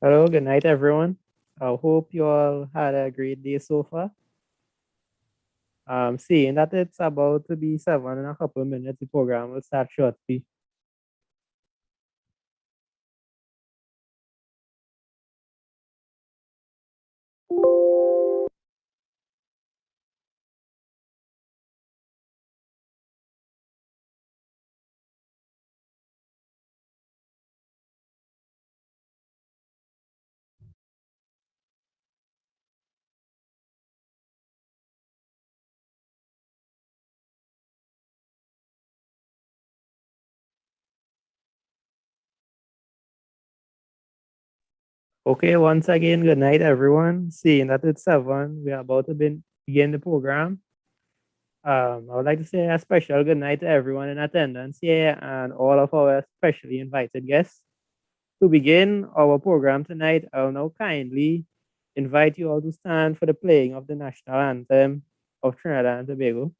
Hello, good night, everyone. I hope you all had a great day so far. Seeing that it's about to be 7 in a couple of minutes, the program will start shortly. Okay, once again, good night, everyone. Seeing that it's 7, we are about to begin the program. I would like to say a special good night to everyone in attendance here and all of our specially invited guests. To begin our program tonight, I'll now kindly invite you all to stand for the playing of the national anthem of Trinidad and Tobago.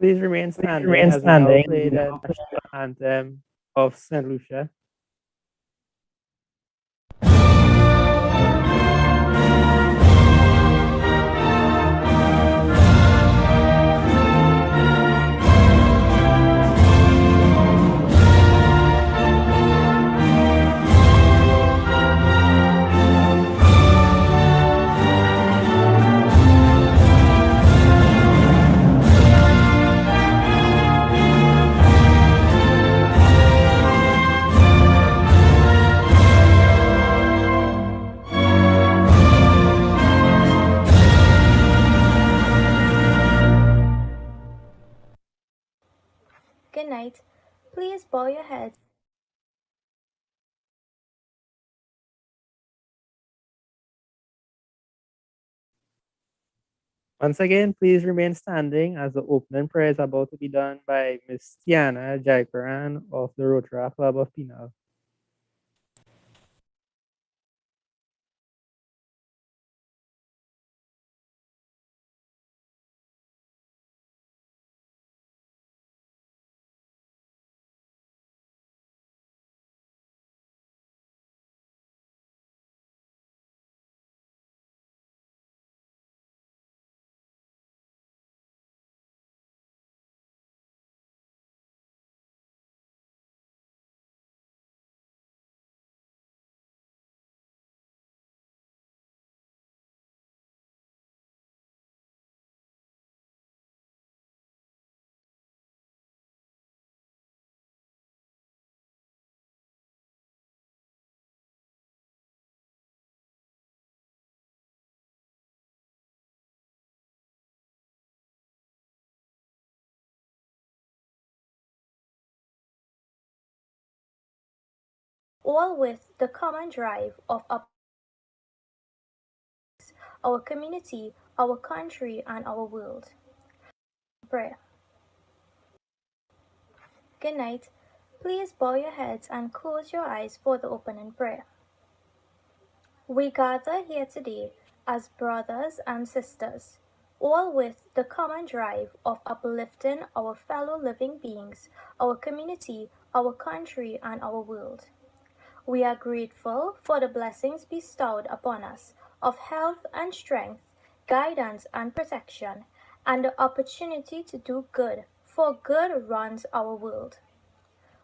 Please remain standing as we now play the national anthem of St. Lucia. Good night. Please bow your heads. Once again, please remain standing as the opening prayer is about to be done by Miss Tiana Jaikaran of the Rotaract Club of Penal. All with the common drive of our community, our country, and our world. Prayer. Good night. Please bow your heads and close your eyes for the opening prayer. We gather here today as brothers and sisters, all with the common drive of uplifting our fellow living beings, our community, our country, and our world. We are grateful for the blessings bestowed upon us of health and strength, guidance and protection, and the opportunity to do good, for good runs our world.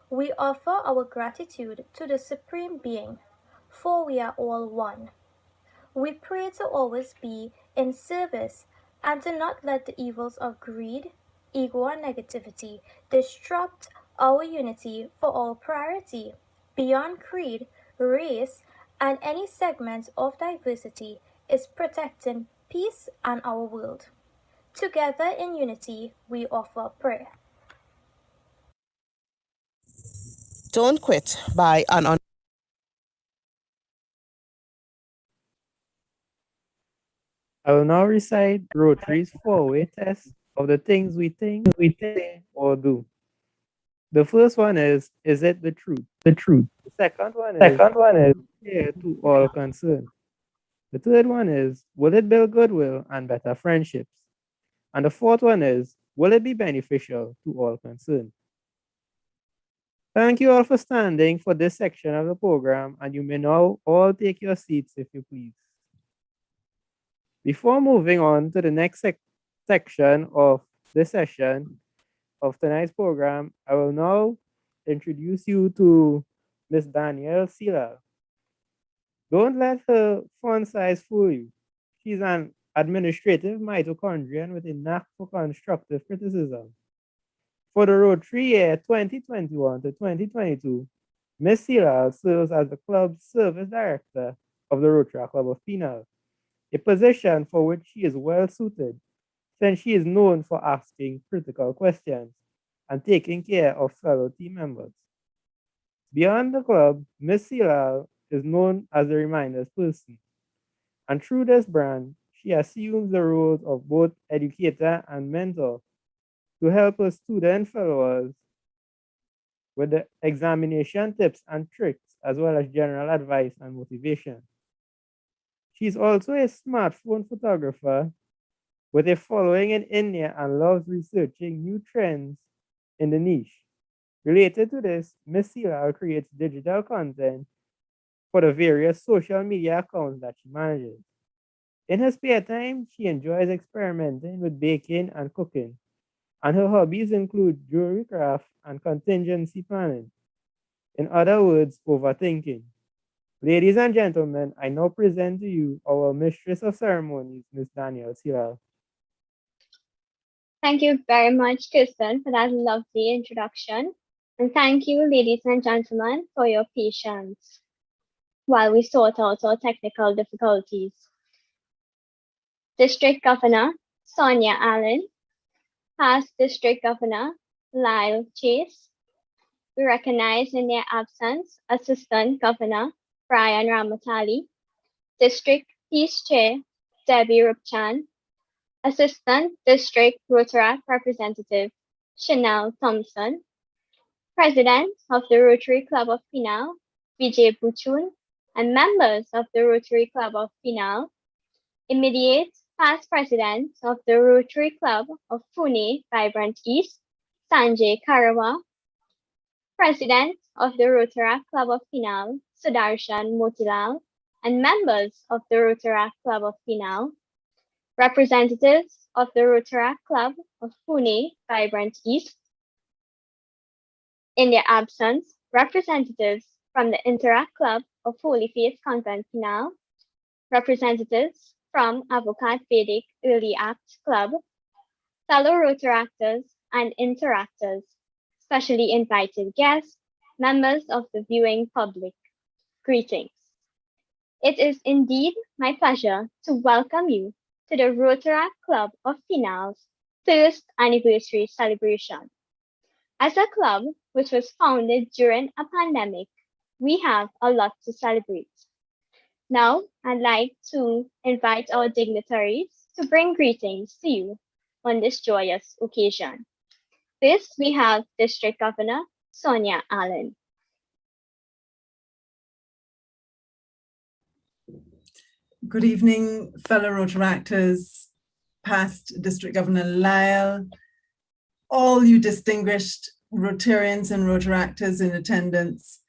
We offer our gratitude to the Supreme Being, for we are all one. We pray to always be in service and to not let the evils of greed, ego and negativity disrupt our unity for our priority. Beyond creed, race, and any segment of diversity is protecting peace and our world. Together in unity, we offer prayer. Don't Quit by an I will now recite Rotary's four-way test of the things we think, say, or do. The first one is it the truth? The truth. The second one is Second one is fair to all concerned. The third one is, will it build goodwill and better friendships? And the fourth one is, will it be beneficial to all concerned? Thank you all for standing for this section of the program, and you may now all take your seats if you please. Before moving on to the next section of this session of tonight's program, I will now introduce you to Miss Danielle Sila. Don't let her font size fool you. She's an administrative mitochondrian with a knack for constructive criticism. For the Rotary year 2021 to 2022, Ms. Sila serves as the club's service director of the Rotaract Club of Penal, a position for which she is well suited, since she is known for asking critical questions and taking care of fellow team members. Beyond the club, Ms. Sila is known as a reminders person, and through this brand, she assumes the roles of both educator and mentor to help her student followers with the examination tips and tricks, as well as general advice and motivation. She's also a smartphone photographer with a following in India and loves researching new trends in the niche. Related to this, Miss Sila creates digital content for the various social media accounts that she manages. In her spare time, she enjoys experimenting with baking and cooking, and her hobbies include jewelry craft and contingency planning. In other words, overthinking. Ladies and gentlemen, I now present to you our Mistress of Ceremonies, Miss Danielle Sila. Thank you very much, Kirsten, for that lovely introduction. And thank you, ladies and gentlemen, for your patience while we sort out our technical difficulties. District Governor Sonia Allen, past District Governor Lyle Chase. We recognize in their absence Assistant Governor Brian Ramatali, District Peace Chair Debbie Rupchan, Assistant District Rotaract Representative Chanel Thompson, President of the Rotary Club of Penal Vijay Buchun, and members of the Rotary Club of Penal, immediate past President of the Rotary Club of Pune Vibrant East Sanjay Karawa, President of the Rotaract Club of Penal Sudarshan Motilal, and members of the Rotaract Club of Penal, representatives of the Rotaract Club of Pune Vibrant East. In their absence, representatives from the Interact Club of Holy Faith Convent Penal, representatives from Avocat Vedic Early Act Club, fellow Rotaractors and Interactors, specially invited guests, members of the viewing public. Greetings. It is indeed my pleasure to welcome you to the Rotaract Club of Penal's first anniversary celebration. As a club which was founded during a pandemic, we have a lot to celebrate. Now, I'd like to invite our dignitaries to bring greetings to you on this joyous occasion. First, we have District Governor Sonia Allen. Good evening, fellow Rotaractors, past District Governor Lyle, all you distinguished Rotarians and Rotaractors in attendance.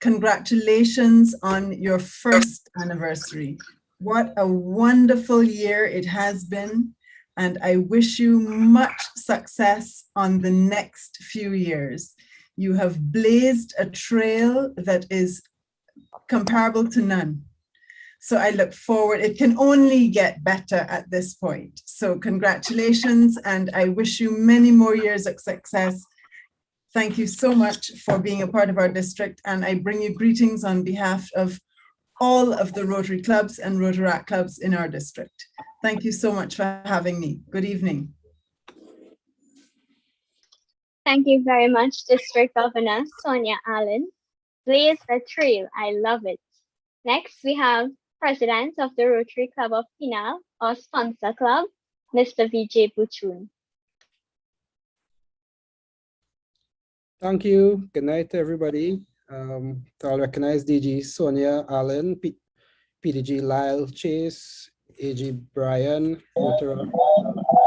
Congratulations on your first anniversary. What a wonderful year it has been, and I wish you much success on the next few years. You have blazed a trail that is comparable to none. So I look forward, it can only get better at this point. So congratulations, and I wish you many more years of success. Thank you so much for being a part of our district, and I bring you greetings on behalf of all of the Rotary clubs and Rotaract clubs in our district. Thank you so much for having me. Good evening. Thank you very much, District Governor Sonia Allen. Blaze the trail, I love it. Next, we have President of the Rotary Club of Penal, or sponsor club, Mr. Vijay Buchun. Thank you. Good night, everybody. I'll recognize DG Sonia Allen, PDG Lyle Chase, AG Brian, Rotarians,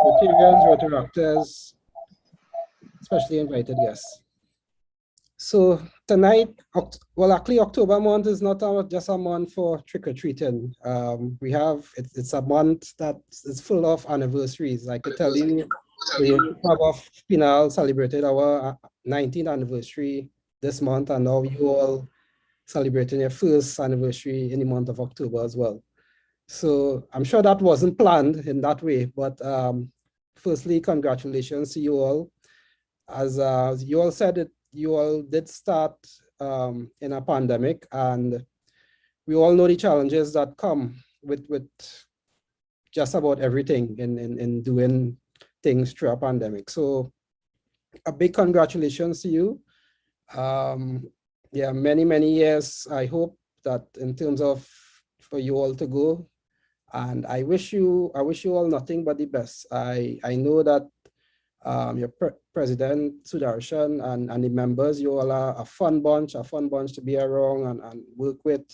Rotaractors, especially invited guests. So tonight, well, actually October month is not just a month for trick-or-treating. It's a month that is full of anniversaries. I could tell you, the Club of Penal celebrated our 19th anniversary this month, and now you all celebrating your first anniversary in the month of October as well. So I'm sure that wasn't planned in that way, but firstly, congratulations to you all. As you all said, you all did start in a pandemic, and we all know the challenges that come with just about everything in doing things through a pandemic. So a big congratulations to you. Yeah, many years. I hope that in terms of for you all to go, and I wish you all nothing but the best. I know that your President Sudarshan and the members, you all are a fun bunch to be around and work with.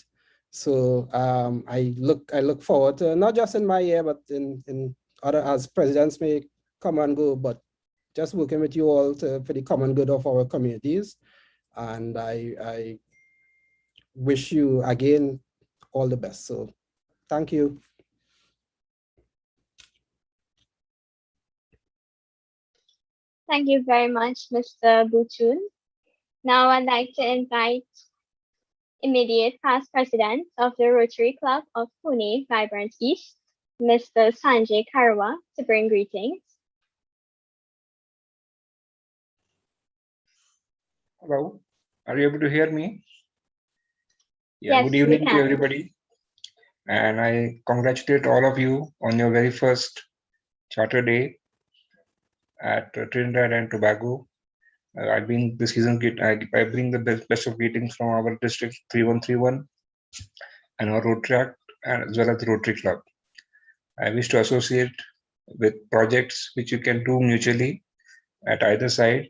So I look forward to, not just in my year, but in other, as presidents may come and go, but just working with you all for the common good of our communities. And I wish you again all the best. So thank you. Thank you very much, Mr. Buchun. Now I'd like to invite immediate past president of the Rotary Club of Pune Vibrant East, Mr. Sanjay Karwa, to bring greetings. Hello, are you able to hear me? Yeah, Yes, good we evening to can. everybody. And I congratulate all of you on your very first Charter Day at Trinidad and Tobago. I bring the best of greetings from our district 3131 and our Rotaract, as well as the Rotary Club. I wish to associate with projects which you can do mutually at either side,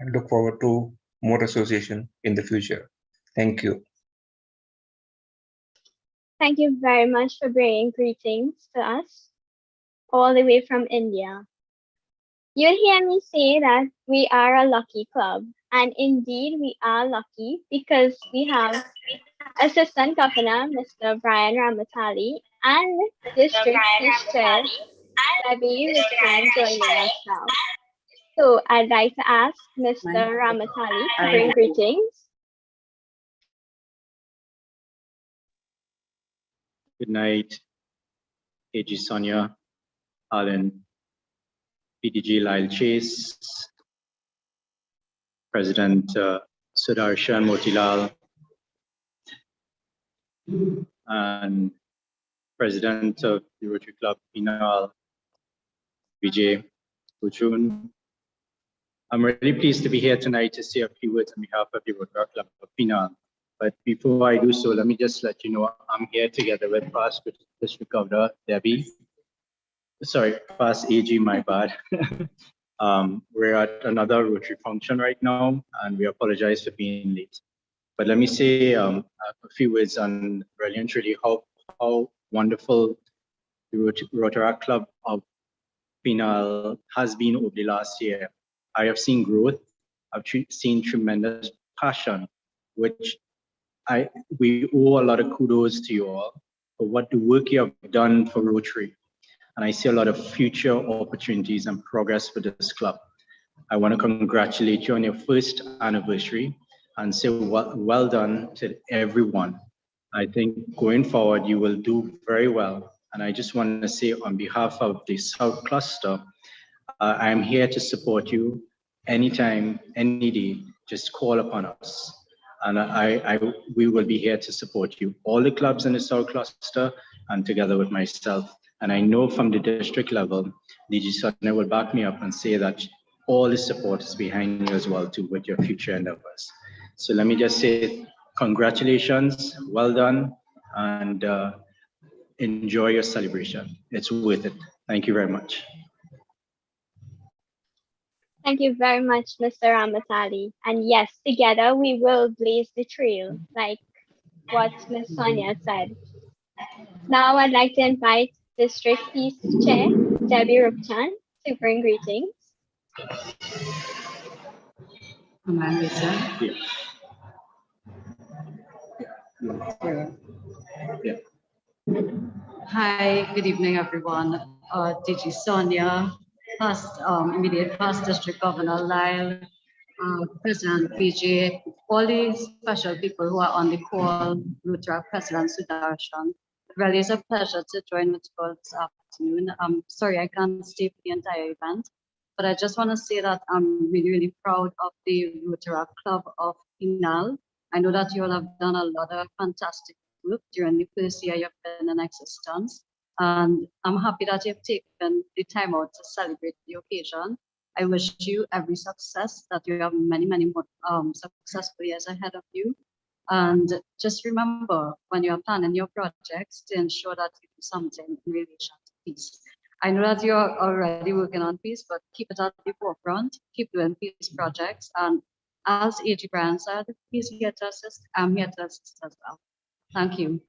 and look forward to more association in the future. Thank you. Thank you very much for bringing greetings to us all the way from India. You'll hear me say that we are a lucky club, and indeed we are lucky because we have Assistant Governor Mr. Brian Ramatali and District Peace Chair Debbie Richmond joining us now. So I'd like to ask Mr. Ramatali to bring greetings. Good night, AG Sonia Allen, PDG Lyle Chase, President Sudarshan Motilal, and President of the Rotary Club Penal, Vijay Buchun. I'm really pleased to be here tonight to say a few words on behalf of the Rotary Club of Penal. But before I do so, let me just let you know I'm here together with past District Governor Debbie. Sorry, past AG, my bad. We're at another Rotary function right now, and we apologize for being late. But let me say a few words on really and truly how wonderful the Rotaract Club of Penal has been over the last year. I have seen growth. I've seen tremendous passion, which we owe a lot of kudos to you all for what the work you have done for Rotary. And I see a lot of future opportunities and progress for this club. I want to congratulate you on your first anniversary and say well done to everyone. I think going forward, you will do very well. And I just want to say on behalf of the South Cluster, I'm here to support you anytime, any day. Just call upon us. And we will be here to support you. All the clubs in the South Cluster and together with myself. And I know from the district level, DG Sonia will back me up and say that all the support is behind you as well too with your future endeavors. So let me just say congratulations, well done, and enjoy your celebration. It's worth it. Thank you very much. Thank you very much, Mr. Ramatali. And yes, together we will blaze the trail, like what Ms. Sonia said. Now I'd like to invite District Peace Chair, Debbie Rupchan, to bring greetings. Hi, good evening, everyone. DG Sonia, past immediate past District Governor Lyle, President PJ, all these special people who are on the call, Rotaract President Sudarshan. It really is a pleasure to join with you all this afternoon. I'm sorry I can't stay for the entire event, but I just want to say that I'm really, really proud of the Rotaract Club of Penal. I know that you all have done a lot of fantastic work during the first year you've been in existence. And I'm happy that you've taken the time out to celebrate the occasion. I wish you every success, that you have many, many more successful years ahead of you. And just remember when you're planning your projects to ensure that you do something in relation to peace. I know that you're already working on peace, but keep it at the forefront, keep doing peace projects. And as A.G. Brown said, he's here to assist. I'm here to assist as well. Thank you.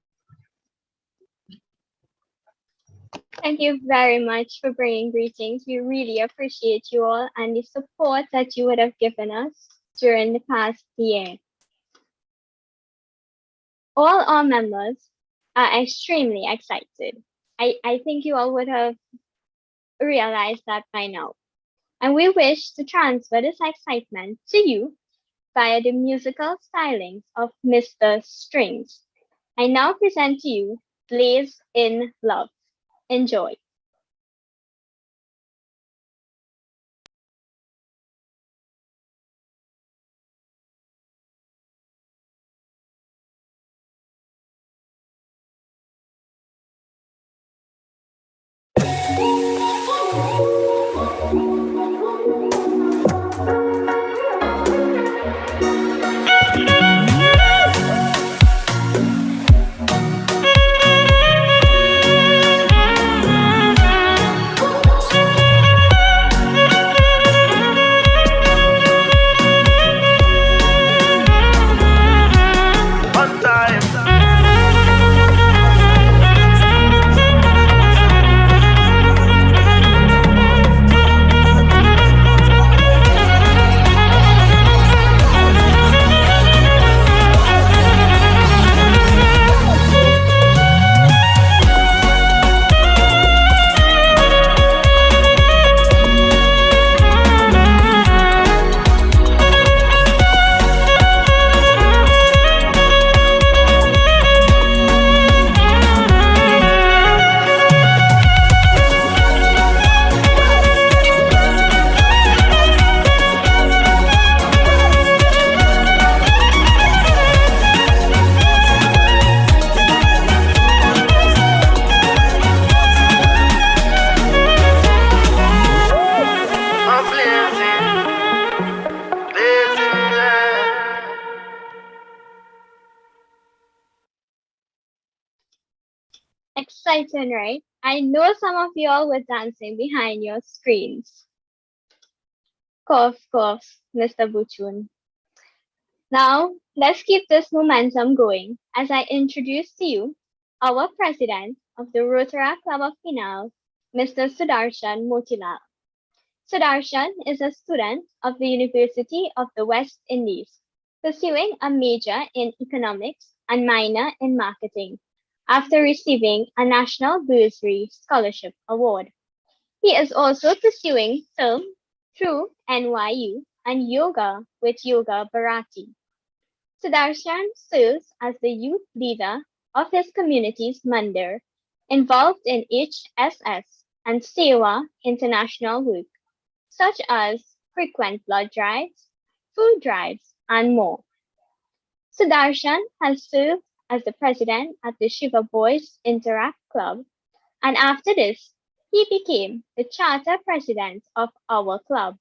Thank you very much for bringing greetings. We really appreciate you all and the support that you would have given us during the past year. All our members are extremely excited. I think you all would have realized that by now. And we wish to transfer this excitement to you via the musical stylings of Mr. Strings. I now present to you Blaze in Love. Enjoy. Exciting, right? I know some of you all were dancing behind your screens. Cough, cough, Mr. Buchun. Now, let's keep this momentum going as I introduce to you our president of the Rotaract Club of Penal, Mr. Sudarshan Motilal. Sudarshan is a student of the University of the West Indies, pursuing a major in economics and minor in marketing after receiving a National Bursary Scholarship Award. He is also pursuing film through NYU and yoga with Yoga Bharati. Sudarshan serves as the youth leader of his community's mandir involved in HSS and Sewa international work, such as frequent blood drives, food drives, and more. Sudarshan has served as the president at the Shiva Boys Interact Club, and after this, he became the charter president of our club.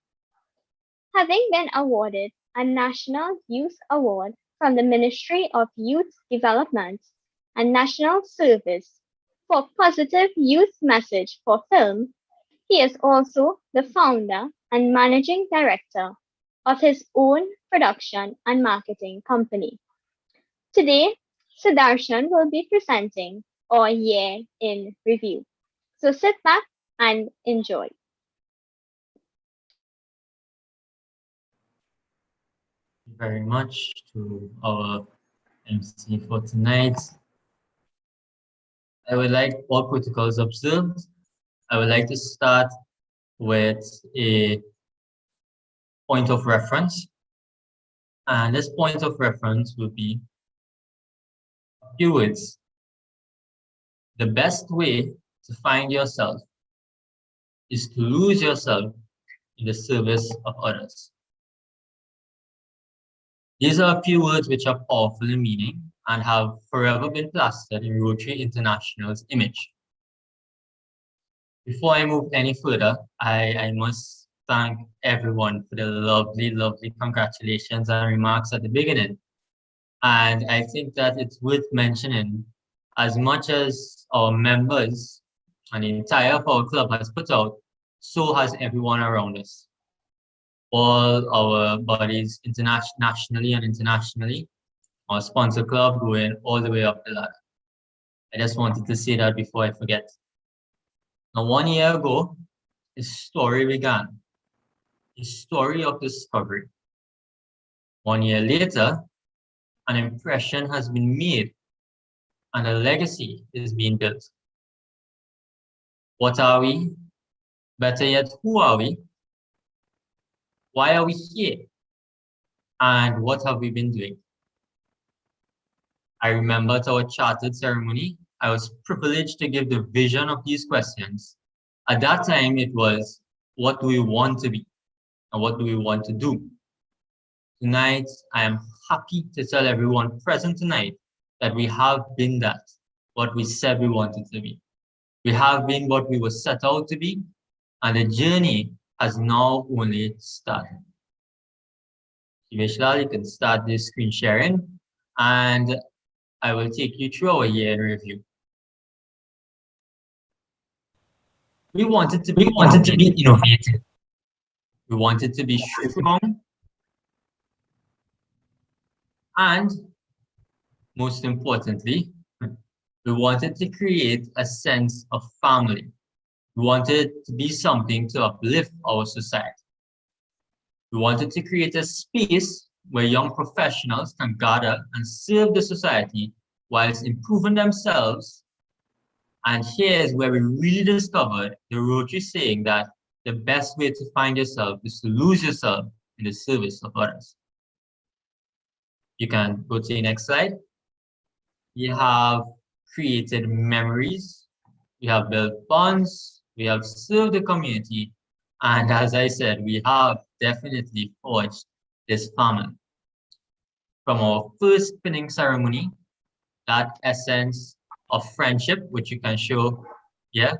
Having been awarded a National Youth Award from the Ministry of Youth Development and National Service for positive youth message for film, he is also the founder and managing director of his own production and marketing company. Today, Sudarshan will be presenting our year in review. So sit back and enjoy. Thank you very much to our MC for tonight. I would like all protocols observed. I would like to start with a point of reference. And this point of reference will be a few words. The best way to find yourself is to lose yourself in the service of others. These are a few words which are powerful in meaning and have forever been plastered in Rotary International's image. Before I move any further, I must thank everyone for the lovely, lovely congratulations and remarks at the beginning. And I think that it's worth mentioning, as much as our members and the entire of our club has put out, so has everyone around us. All our bodies nationally and internationally, our sponsor club going all the way up the ladder. I just wanted to say that before I forget. Now, 1 year ago, a story began, a story of discovery. 1 year later, an impression has been made and a legacy is being built. What are we? Better yet, who are we? Why are we here? And what have we been doing? I remember at our chartered ceremony, I was privileged to give the vision of these questions. At that time, it was, what do we want to be? And what do we want to do? Tonight, I am happy to tell everyone present tonight that we have been that, what we said we wanted to be. We have been what we were set out to be, and the journey has now only started. Vishal, you can start this screen sharing, and I will take you through our year in review. We wanted to be innovative. We wanted to be strong, and most importantly, we wanted to create a sense of family. We wanted to be something to uplift our society. We wanted to create a space where young professionals can gather and serve the society whilst improving themselves. And here's where we really discovered the Rotary saying that the best way to find yourself is to lose yourself in the service of others. You can go to the next slide. We have created memories, we have built bonds, we have served the community, and as I said, we have definitely forged this family. From our first pinning ceremony, that essence of friendship, which you can show here,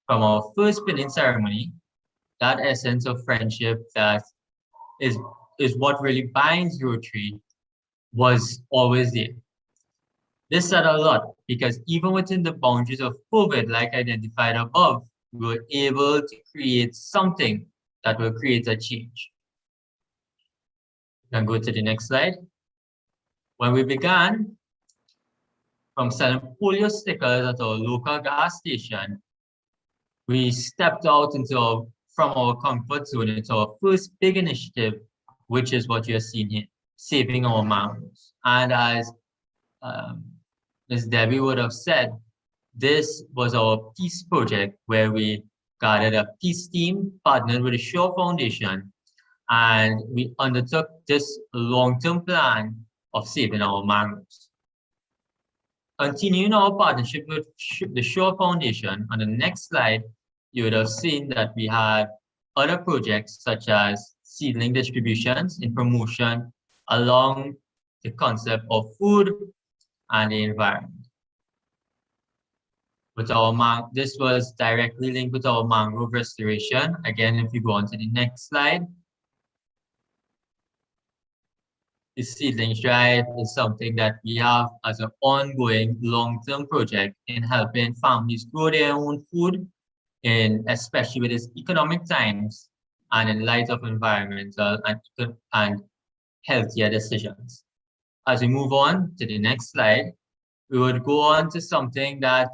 from our first pinning ceremony, that essence of friendship that is what really binds Rotary was always there. This said a lot because even within the boundaries of COVID, like identified above, we were able to create something that will create a change. You can go to the next slide. When we began from selling polio stickers at our local gas station, we stepped out from our comfort zone into our first big initiative, which is what you're seeing here, saving our mangroves. And as Ms. Debbie would have said, this was our peace project where we gathered a peace team, partnered with the Shaw Foundation, and we undertook this long-term plan of saving our mangroves. Continuing our partnership with the Shore Foundation, on the next slide, you would have seen that we had other projects such as seedling distributions in promotion along the concept of food and the environment. With our this was directly linked with our mangrove restoration. Again, if you go on to the next slide, the seedlings drive is something that we have as an ongoing long-term project in helping families grow their own food, especially with these economic times and in light of environmental and healthier decisions. As we move on to the next slide, we would go on to something that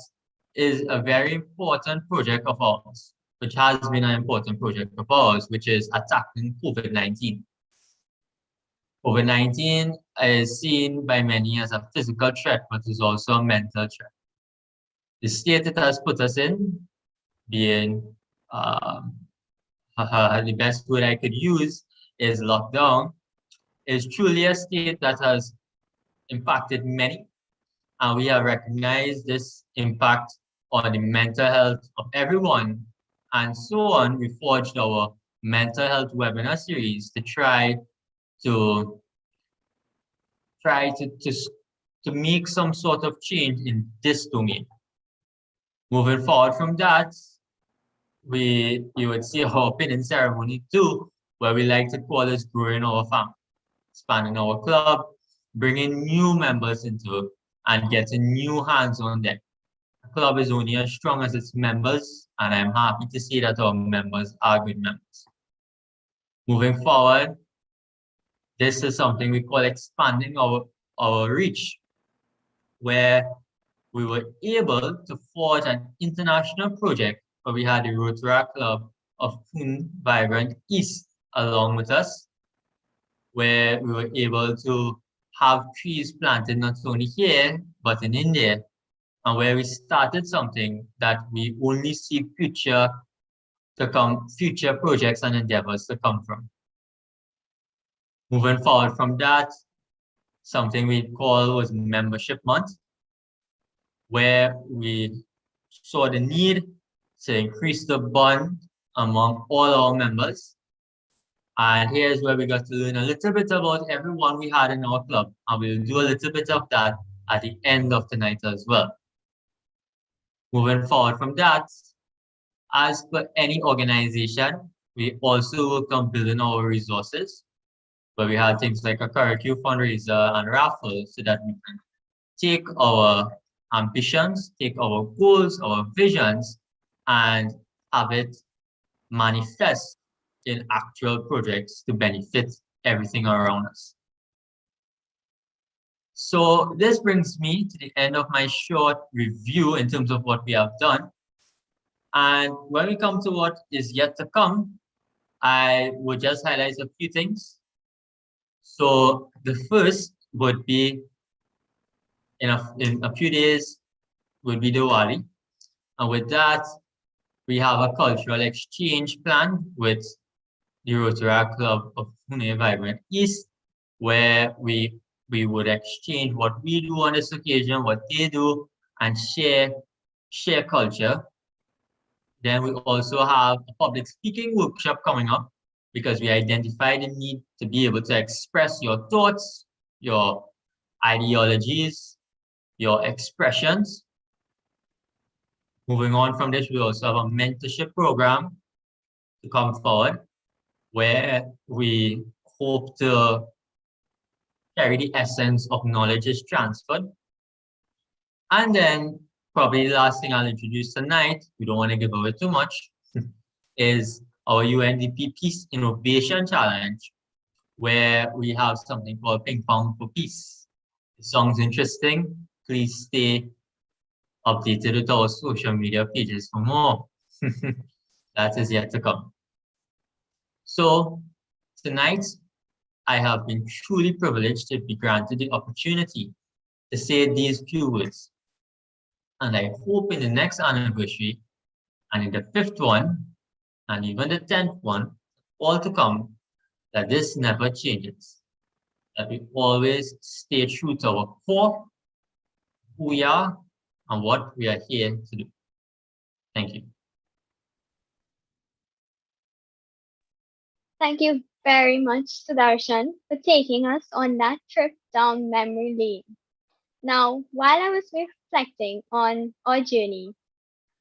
is a very important project of ours, which has been an important project of ours, which is attacking COVID-19. COVID-19 is seen by many as a physical threat, but is also a mental threat. The state it has put us in, being the best word I could use is lockdown, is truly a state that has impacted many, and we have recognized this impact on the mental health of everyone. And so on, we forged our mental health webinar series to try to make some sort of change in this domain. Moving forward from that, you would see our opening ceremony too, where we like to call this growing our family, expanding our club, bringing new members into it, and getting new hands on deck. The club is only as strong as its members, and I'm happy to see that our members are good members. Moving forward, this is something we call expanding our reach, where we were able to forge an international project where we had the Rotaract Club of Pune Vibrant East along with us, where we were able to have trees planted not only here, but in India, and where we started something that we only see future projects and endeavors to come from. Moving forward from that, something we call was Membership Month, where we saw the need to increase the bond among all our members. And here's where we got to learn a little bit about everyone we had in our club. And we'll do a little bit of that at the end of the night as well. Moving forward from that, as per any organization, we also worked on building our resources, where we had things like a curfew fundraiser and raffle so that we can take our ambitions, take our goals, our visions, and have it manifest in actual projects to benefit everything around us. So this brings me to the end of my short review in terms of what we have done. And when we come to what is yet to come, I would just highlight a few things. So the first would be in a few days would be Diwali. And with that, we have a cultural exchange plan with the Rotaract Club of Pune Vibrant East, where we would exchange what we do on this occasion, what they do, and share culture. Then we also have a public speaking workshop coming up because we identified the need to be able to express your thoughts, your ideologies, your expressions. Moving on from this, we also have a mentorship program to come forward, where we hope to carry the essence of knowledge is transferred. And then probably the last thing I'll introduce tonight, we don't want to give away too much, is our UNDP Peace Innovation Challenge, where we have something called Ping Pong for Peace. If it sounds interesting, please stay updated with our social media pages for more. That is yet to come. So tonight, I have been truly privileged to be granted the opportunity to say these few words. And I hope in the next anniversary, and in the 5th one, and even the 10th one, all to come, that this never changes. That we always stay true to our core, who we are and what we are here to do. Thank you. Thank you very much, Sudarshan, for taking us on that trip down memory lane. Now, while I was reflecting on our journey,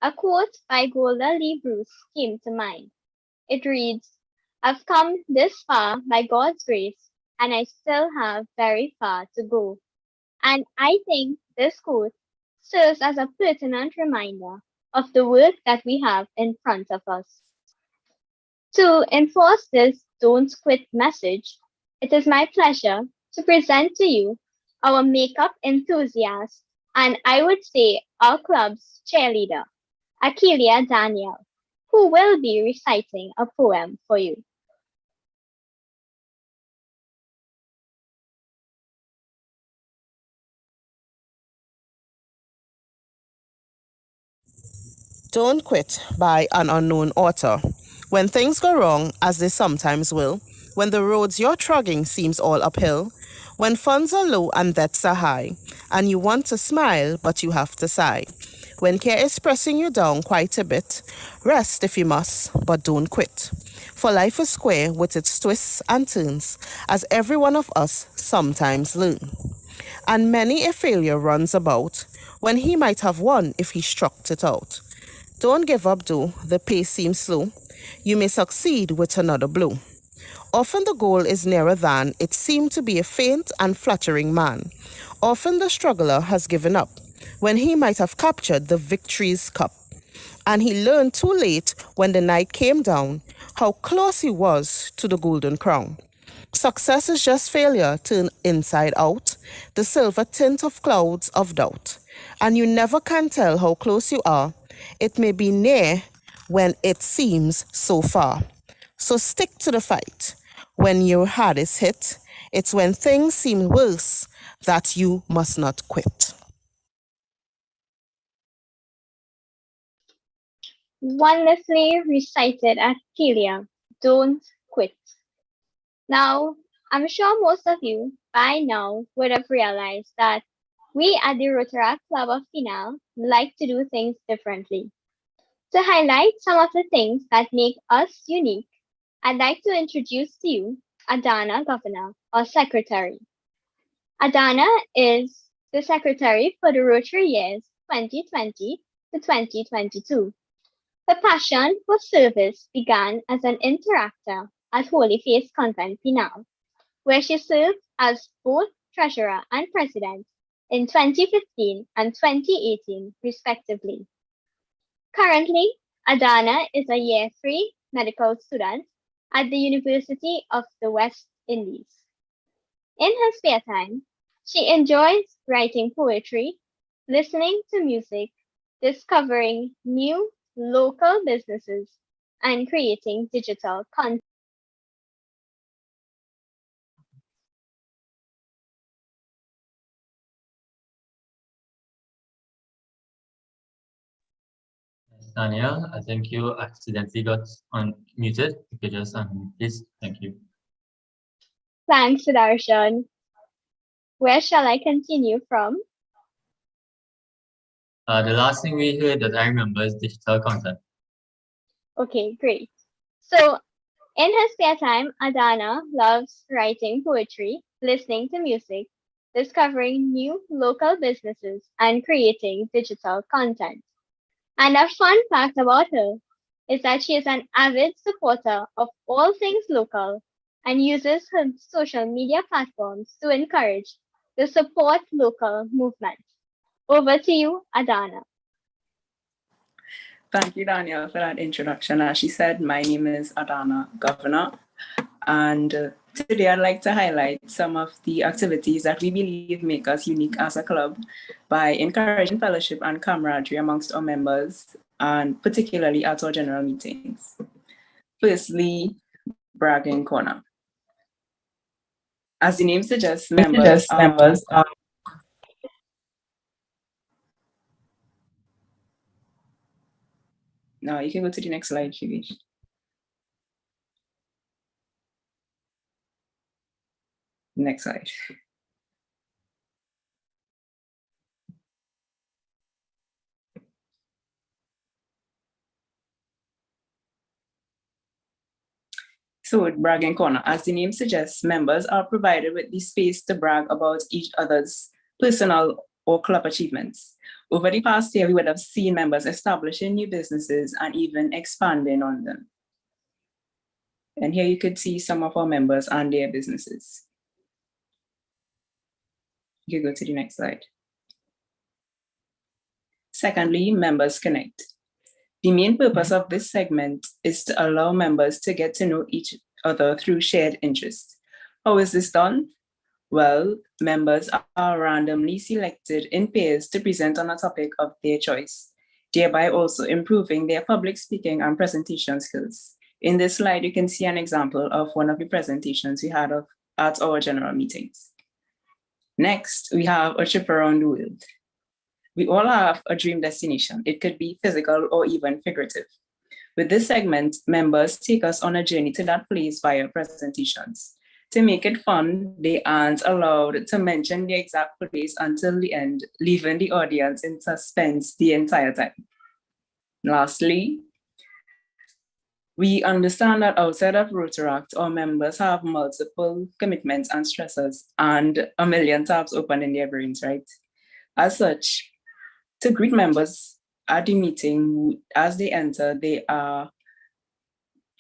a quote by Golda Lee Bruce came to mind. It reads, "I've come this far by God's grace, and I still have very far to go." And I think this quote serves as a pertinent reminder of the work that we have in front of us. To enforce this don't quit message, it is my pleasure to present to you our makeup enthusiast and I would say our club's cheerleader, Akelia Daniel, who will be reciting a poem for you. Don't Quit by an unknown author. When things go wrong, as they sometimes will, when the roads you're trudging seems all uphill, when funds are low and debts are high, and you want to smile but you have to sigh, when care is pressing you down quite a bit, rest if you must, but don't quit. For life is square with its twists and turns, as every one of us sometimes learn. And many a failure runs about, when he might have won if he struck it out. Don't give up though, the pace seems slow. You may succeed with another blow. Often the goal is nearer than it seemed to be a faint and fluttering man. Often the struggler has given up, when he might have captured the victory's cup. And he learned too late when the night came down, how close he was to the golden crown. Success is just failure turned inside out, the silver tint of clouds of doubt. And you never can tell how close you are. It may be near when it seems so far. So stick to the fight. When your heart is hit, it's when things seem worse that you must not quit. Wonderfully recited, Akelia. Don't quit. Now, I'm sure most of you by now would have realized that we at the Rotaract Club of Penal like to do things differently. To highlight some of the things that make us unique, I'd like to introduce to you Adana Governor, or Secretary. Adana is the Secretary for the Rotary years 2020 to 2022. Her passion for service began as an interactor at Holy Face Convent Penal, where she served as both treasurer and president in 2015 and 2018, respectively. Currently, Adana is a year 3 medical student at the University of the West Indies. In her spare time, she enjoys writing poetry, listening to music, discovering new local businesses, and creating digital content. Tanya, I think you accidentally got unmuted. You could just unmute, please. Thank you. Thanks, Sudarshan. Where shall I continue from? The last thing we heard that I remember is digital content. Okay, great. So, in her spare time, Adana loves writing poetry, listening to music, discovering new local businesses, and creating digital content. And a fun fact about her is that she is an avid supporter of all things local and uses her social media platforms to encourage the support local movement. Over to you, Adana. Thank you, Danielle, for that introduction. As she said, my name is Adana Governor, and today I'd like to highlight some of the activities that we believe make us unique as a club by encouraging fellowship and camaraderie amongst our members, and particularly at our general meetings. Firstly, bragging corner. As the name suggests, members No, you can go to the next slide, if you wish. Next slide. So, bragging corner, as the name suggests, members are provided with the space to brag about each other's personal or club achievements. Over the past year, we would have seen members establishing new businesses and even expanding on them. And here you could see some of our members and their businesses. You can go to the next slide. Secondly, Members Connect. The main purpose of this segment is to allow members to get to know each other through shared interests. How is this done? Well, members are randomly selected in pairs to present on a topic of their choice, thereby also improving their public speaking and presentation skills. In this slide, you can see an example of one of the presentations we had at our general meetings. Next, we have a trip around the world. We all have a dream destination. It could be physical or even figurative. With this segment, members take us on a journey to that place via presentations. To make it fun, they aren't allowed to mention the exact place until the end, leaving the audience in suspense the entire time. Lastly, we understand that outside of Rotaract, our members have multiple commitments and stresses and a million tabs open in their brains, right? As such, to greet members at the meeting, as they enter, they are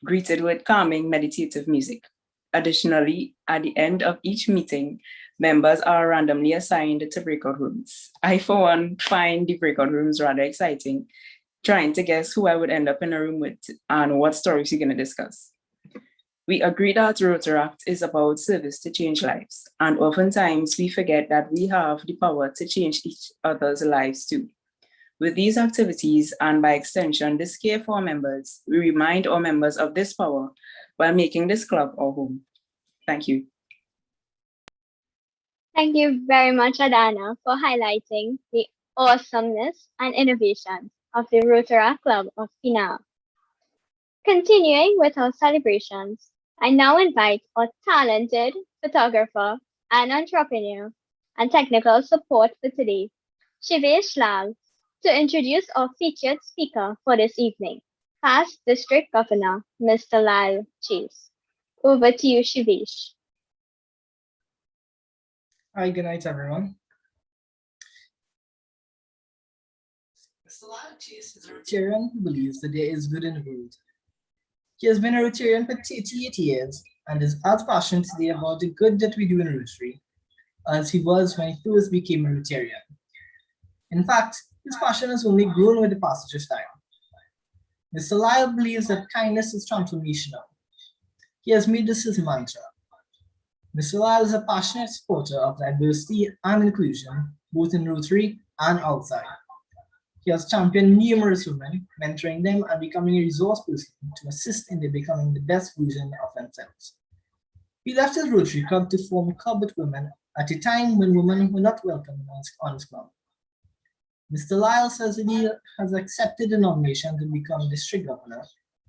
greeted with calming meditative music. Additionally, at the end of each meeting, members are randomly assigned to breakout rooms. I, for one, find the breakout rooms rather exciting, trying to guess who I would end up in a room with and what stories you're going to discuss. We agree that Rotaract is about service to change lives, and oftentimes we forget that we have the power to change each other's lives too. With these activities, and by extension, this care for our members, we remind our members of this power while making this club our home. Thank you. Thank you very much, Adana, for highlighting the awesomeness and innovations of the Rotaract Club of Penal. Continuing with our celebrations, I now invite our talented photographer and entrepreneur and technical support for today, Shivesh Lal, to introduce our featured speaker for this evening, past District Governor, Mr. Lyle Chase. Over to you, Shivesh. Hi, good night, everyone. Mr. Lyle Chase is a Rotarian who believes that there is good in the world. He has been a Rotarian for 38 years and is as passionate today about the good that we do in Rotary as he was when he first became a Rotarian. In fact, his passion has only grown with the passage of time. Mr. Lyle believes that kindness is transformational. He has made this his mantra. Mr. Lyle is a passionate supporter of diversity and inclusion, both in Rotary and outside. He has championed numerous women, mentoring them and becoming a resource person to assist in their becoming the best version of themselves. He left his Rotary Club to form a club with women at a time when women were not welcome on his club. Mr. Lyle says that he has accepted the nomination to become district governor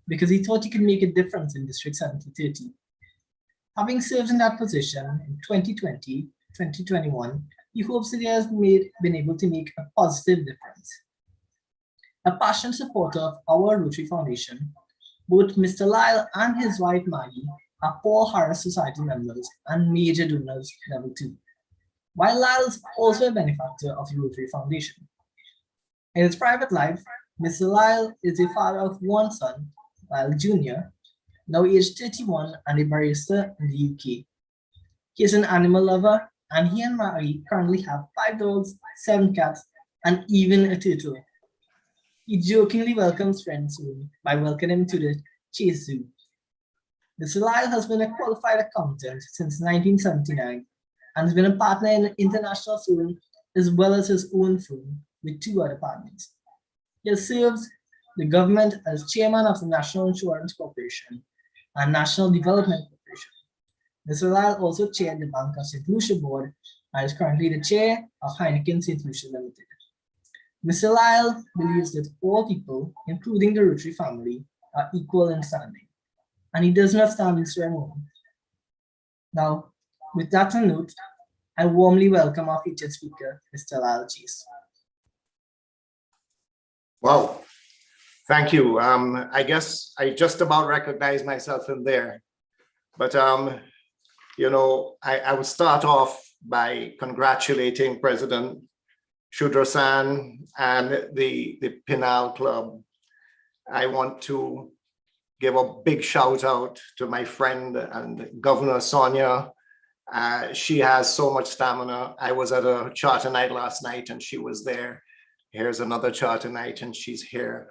because he thought he could make a difference in District 7030. Having served in that position in 2020, 2021, he hopes that he has been able to make a positive difference. A passionate supporter of our Rotary Foundation, both Mr. Lyle and his wife Maggie are Paul Harris Society members and major donors level 2, while Lyle is also a benefactor of the Rotary Foundation. In his private life, Mr. Lyle is a father of one son, Lyle Jr., now aged 31 and a barrister in the UK. He is an animal lover, and he and Maggie currently have 5 dogs, 7 cats, and even a turtle. He jokingly welcomes friends soon by welcoming to the Chase Zoo. Mr. Lyle has been a qualified accountant since 1979 and has been a partner in an international firm as well as his own firm with 2 other partners. He has served the government as chairman of the National Insurance Corporation and National Development Corporation. Mr. Lyle also chaired the Bank of St. Lucia board and is currently the chair of Heineken St. Lucia Limited. Mr. Lyle believes that all people, including the Rotary family, are equal in standing, and he does not stand in ceremony. Now, with that in note, I warmly welcome our featured speaker, Mr. Lyle Chase. Wow, thank you. I guess I just about recognize myself in there. But you know, I would start off by congratulating President Shudrasan and the Penal Club. I want to give a big shout out to my friend and Governor Sonia. She has so much stamina. I was at a charter night last night and she was there. Here's another charter night and she's here.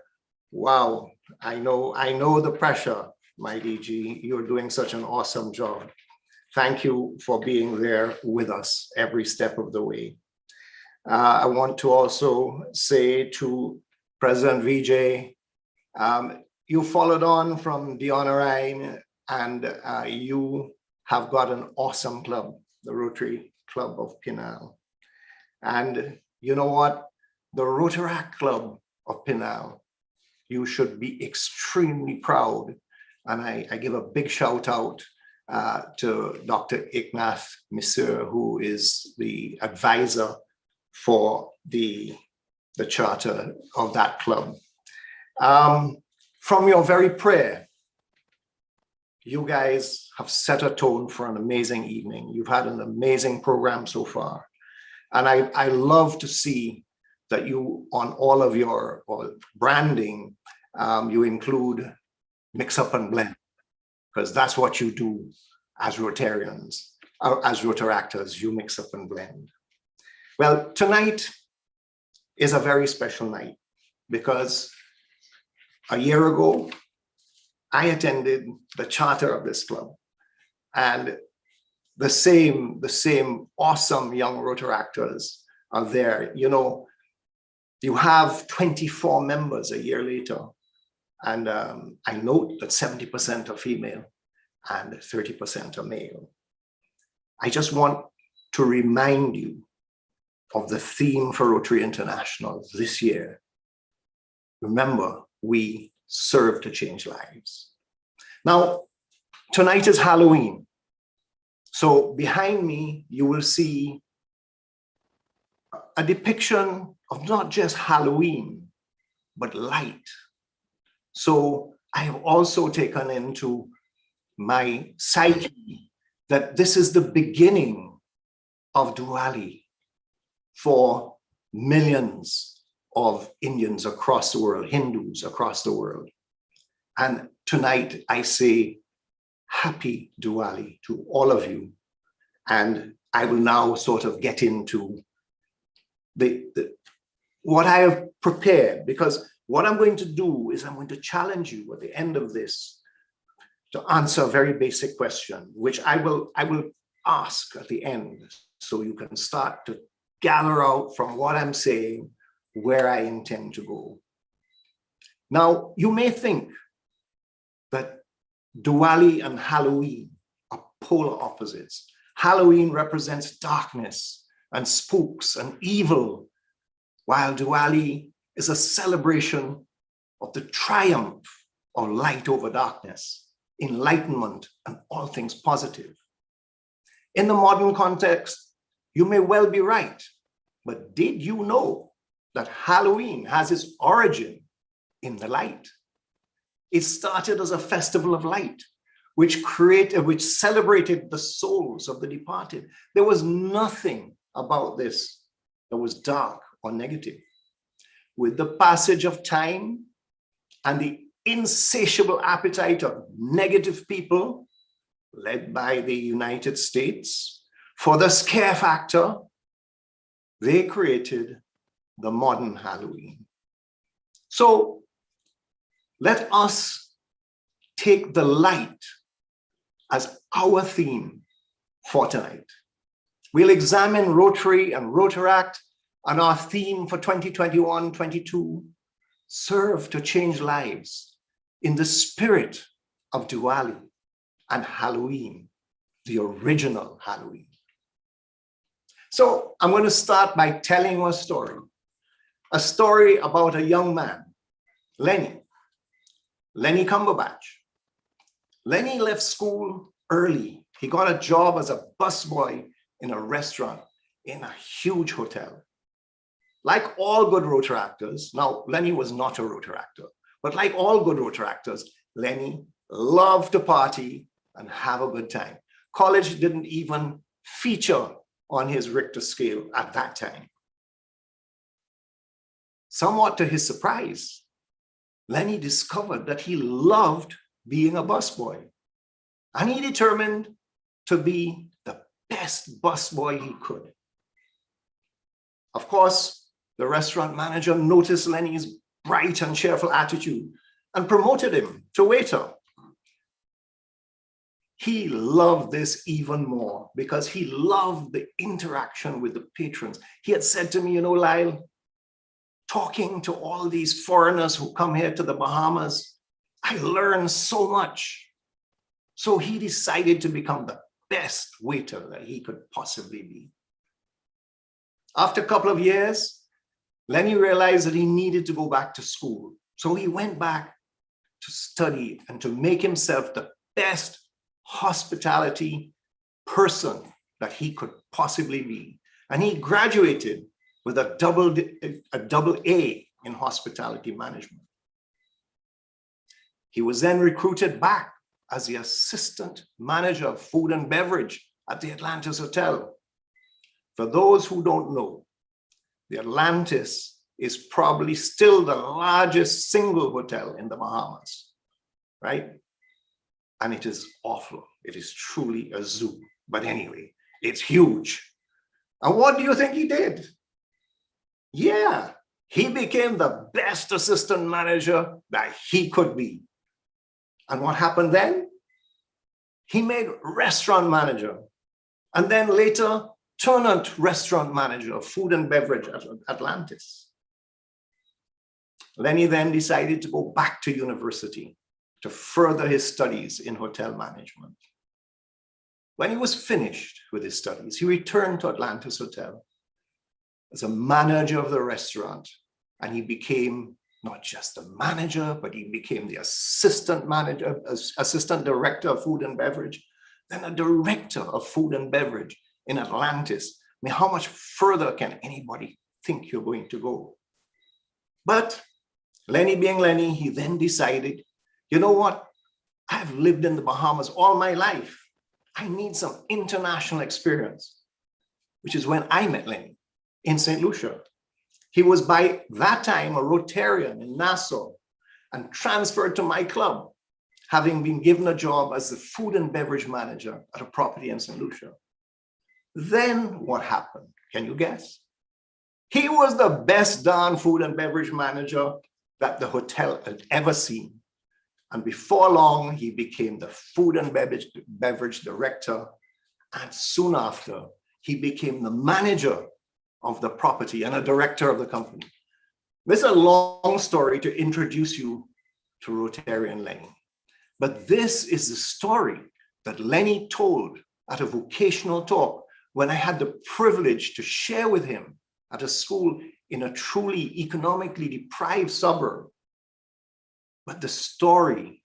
Wow, I know the pressure, my DG. You're doing such an awesome job. Thank you for being there with us every step of the way. I want to also say to President Vijay, you followed on from the honorine and you have got an awesome club, the Rotary Club of Penal. And you know what? The Rotaract Club of Penal, you should be extremely proud. And I give a big shout out to Dr. Ignath Monsieur, who is the advisor for the charter of that club. From your very prayer, you guys have set a tone for an amazing evening. You've had an amazing program so far. And I love to see that you, on all of your branding, you include mix up and blend, because that's what you do as Rotarians, as Rotaractors, you mix up and blend. Well, tonight is a very special night because a year ago, I attended the charter of this club, and the same awesome young Rotaractors are there. You know, you have 24 members a year later, and I note that 70% are female and 30% are male. I just want to remind you of the theme for Rotary International this year. Remember, we serve to change lives. Now, tonight is Halloween. So behind me, you will see a depiction of not just Halloween, but light. So I have also taken into my psyche that this is the beginning of Diwali for millions of Indians across the world, Hindus across the world. And tonight I say happy Diwali to all of you. And I will now sort of get into what I have prepared, because what I'm going to do is I'm going to challenge you at the end of this to answer a very basic question, which I will ask at the end, so you can start to gather out from what I'm saying where I intend to go. Now, you may think that Diwali and Halloween are polar opposites. Halloween represents darkness and spooks and evil, while Diwali is a celebration of the triumph of light over darkness, enlightenment, and all things positive. In the modern context, you may well be right, but did you know that Halloween has its origin in the light? It started as a festival of light, which celebrated the souls of the departed. There was nothing about this that was dark or negative. With the passage of time and the insatiable appetite of negative people, led by the United States, for the scare factor, they created the modern Halloween. So let us take the light as our theme for tonight. We'll examine Rotary and Rotaract, and our theme for 2021-22, serve to change lives in the spirit of Diwali and Halloween, the original Halloween. So I'm going to start by telling you a story about a young man, Lenny Cumberbatch. Lenny left school early. He got a job as a busboy in a restaurant in a huge hotel. Like all good Rotaractors, now Lenny was not a Rotaractor, but like all good Rotaractors, Lenny loved to party and have a good time. College didn't even feature on his Richter scale at that time. Somewhat to his surprise, Lenny discovered that he loved being a busboy, and he determined to be the best busboy he could. Of course, the restaurant manager noticed Lenny's bright and cheerful attitude and promoted him to waiter. He loved this even more because he loved the interaction with the patrons. He had said to me, you know, Lyle, talking to all these foreigners who come here to the Bahamas, I learned so much. So he decided to become the best waiter that he could possibly be. After a couple of years, Lenny realized that he needed to go back to school. So he went back to study and to make himself the best hospitality person that he could possibly be. And he graduated with a double A in hospitality management. He was then recruited back as the assistant manager of food and beverage at the Atlantis Hotel. For those who don't know, the Atlantis is probably still the largest single hotel in the Bahamas, right? And it is awful. It is truly a zoo. But anyway, it's huge. And what do you think he did? Yeah, he became the best assistant manager that he could be. And what happened then? He made restaurant manager, and then later tenant restaurant manager of food and beverage at Atlantis. Lenny then decided to go back to university to further his studies in hotel management. When he was finished with his studies, he returned to Atlantis Hotel as a manager of the restaurant, and he became not just the manager, but he became the assistant manager, assistant director of food and beverage, then a director of food and beverage in Atlantis. I mean, how much further can anybody think you're going to go? But Lenny being Lenny, he then decided, you know what? I've lived in the Bahamas all my life. I need some international experience, which is when I met Lenny in St. Lucia. He was by that time a Rotarian in Nassau and transferred to my club, having been given a job as the food and beverage manager at a property in St. Lucia. Then what happened? Can you guess? He was the best darn food and beverage manager that the hotel had ever seen. And before long, he became the food and beverage director. And soon after, he became the manager of the property and a director of the company. This is a long story to introduce you to Rotarian Lenny. But this is the story that Lenny told at a vocational talk when I had the privilege to share with him at a school in a truly economically deprived suburb. But the story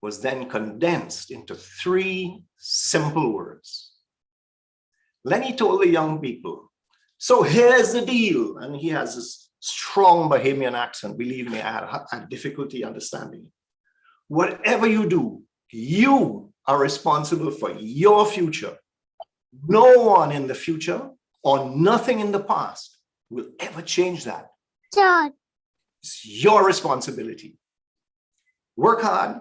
was then condensed into 3 simple words. Lenny told the young people, so here's the deal. And he has this strong Bahamian accent. Believe me, I had difficulty understanding it. Whatever you do, you are responsible for your future. No one in the future or nothing in the past will ever change that. John. It's your responsibility. Work hard,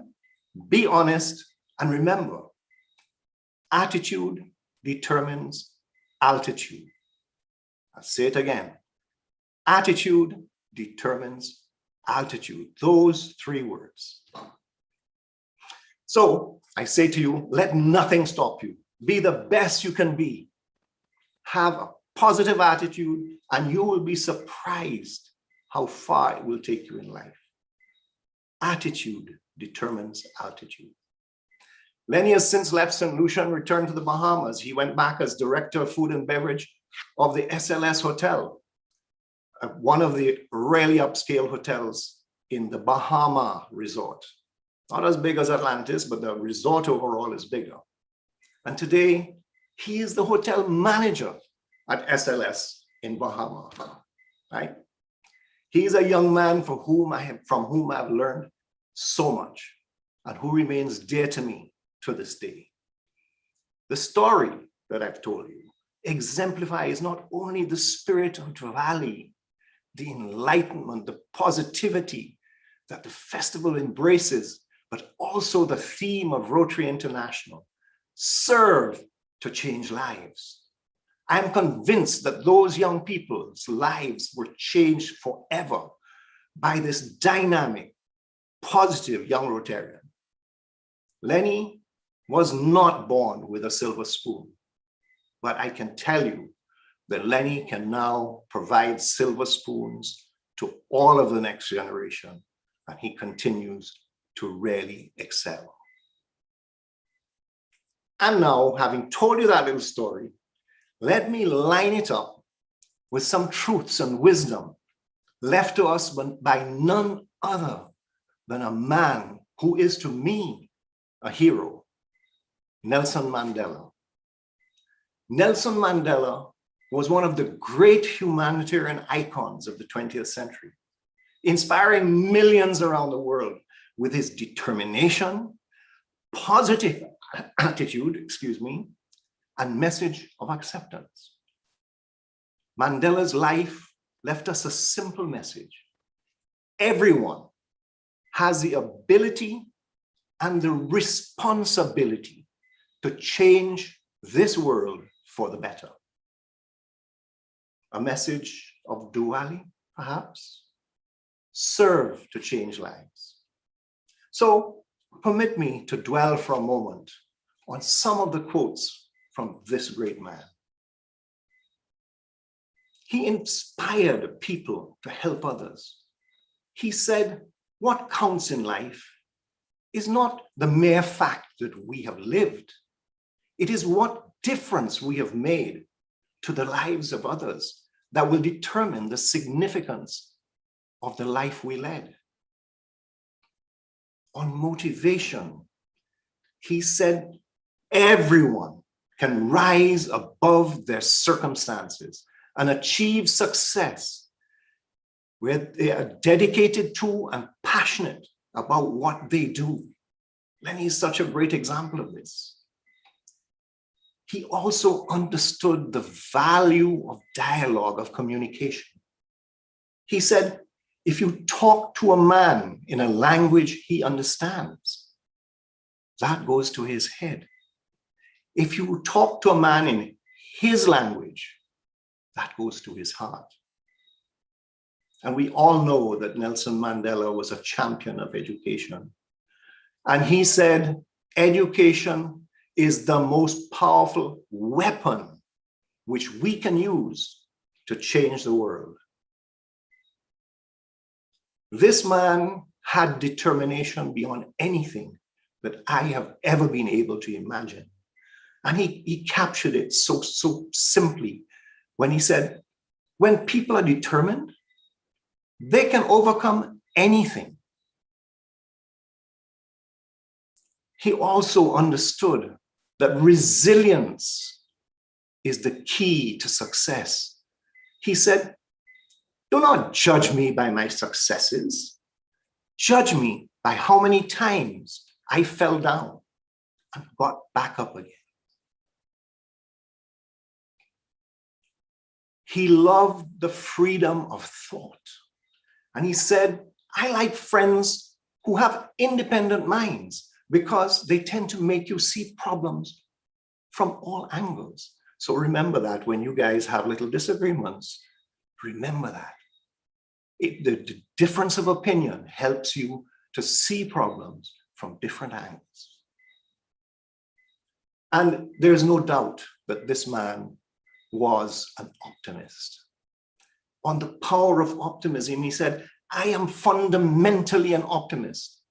be honest, and remember, attitude determines altitude. I'll say it again. Attitude determines altitude. Those 3 words. So I say to you, let nothing stop you. Be the best you can be. Have a positive attitude, and you will be surprised how far it will take you in life. Attitude determines altitude. Lenny has since left St. Lucia and returned to the Bahamas. He went back as director of food and beverage of the SLS Hotel, one of the really upscale hotels in the Bahama Resort. Not as big as Atlantis, but the resort overall is bigger. And today, he is the hotel manager at SLS in Bahama, right? He's a young man from whom I've learned so much, and who remains dear to me to this day. The story that I've told you exemplifies not only the spirit of Diwali, the enlightenment, the positivity that the festival embraces, but also the theme of Rotary International, serve to change lives. I am convinced that those young people's lives were changed forever by this dynamic, positive young Rotarian. Lenny was not born with a silver spoon, but I can tell you that Lenny can now provide silver spoons to all of the next generation, and he continues to really excel. And now, having told you that little story, let me line it up with some truths and wisdom left to us by none other than a man who is to me a hero, Nelson Mandela. Nelson Mandela was one of the great humanitarian icons of the 20th century, inspiring millions around the world with his determination, positive attitude, and message of acceptance. Mandela's life left us a simple message. Everyone has the ability and the responsibility to change this world for the better. A message of Diwali, perhaps? Serve to change lives. So permit me to dwell for a moment on some of the quotes from this great man. He inspired people to help others. He said, what counts in life is not the mere fact that we have lived. It is what difference we have made to the lives of others that will determine the significance of the life we led. On motivation, he said, everyone can rise above their circumstances and achieve success where they are dedicated to and passionate about what they do. Lenny is such a great example of this. He also understood the value of dialogue, of communication. He said, if you talk to a man in a language he understands, that goes to his head. If you talk to a man in his language, that goes to his heart. And we all know that Nelson Mandela was a champion of education. And he said, education is the most powerful weapon which we can use to change the world. This man had determination beyond anything that I have ever been able to imagine. And he captured it so simply when he said, when people are determined, they can overcome anything. He also understood that resilience is the key to success. He said, do not judge me by my successes. Judge me by how many times I fell down and got back up again. He loved the freedom of thought. And he said, I like friends who have independent minds because they tend to make you see problems from all angles. So remember that when you guys have little disagreements, remember that. The difference of opinion helps you to see problems from different angles. And there's no doubt that this man was an optimist. On the power of optimism, he said, I am fundamentally an optimist.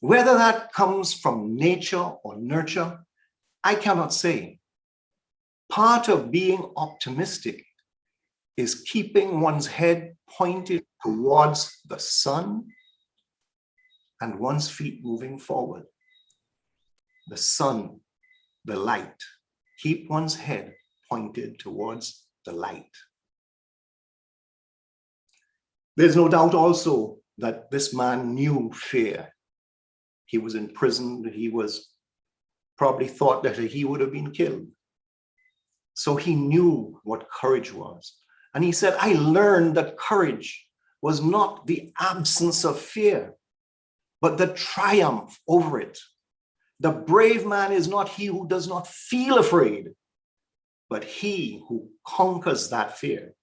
Whether that comes from nature or nurture, I cannot say. Part of being optimistic is keeping one's head pointed towards the sun and one's feet moving forward. The sun, the light. Keep one's head pointed towards the light. There's no doubt also that this man knew fear. He was imprisoned, he was probably thought that he would have been killed. So he knew what courage was. And he said, I learned that courage was not the absence of fear, but the triumph over it. The brave man is not he who does not feel afraid, but he who conquers that fear.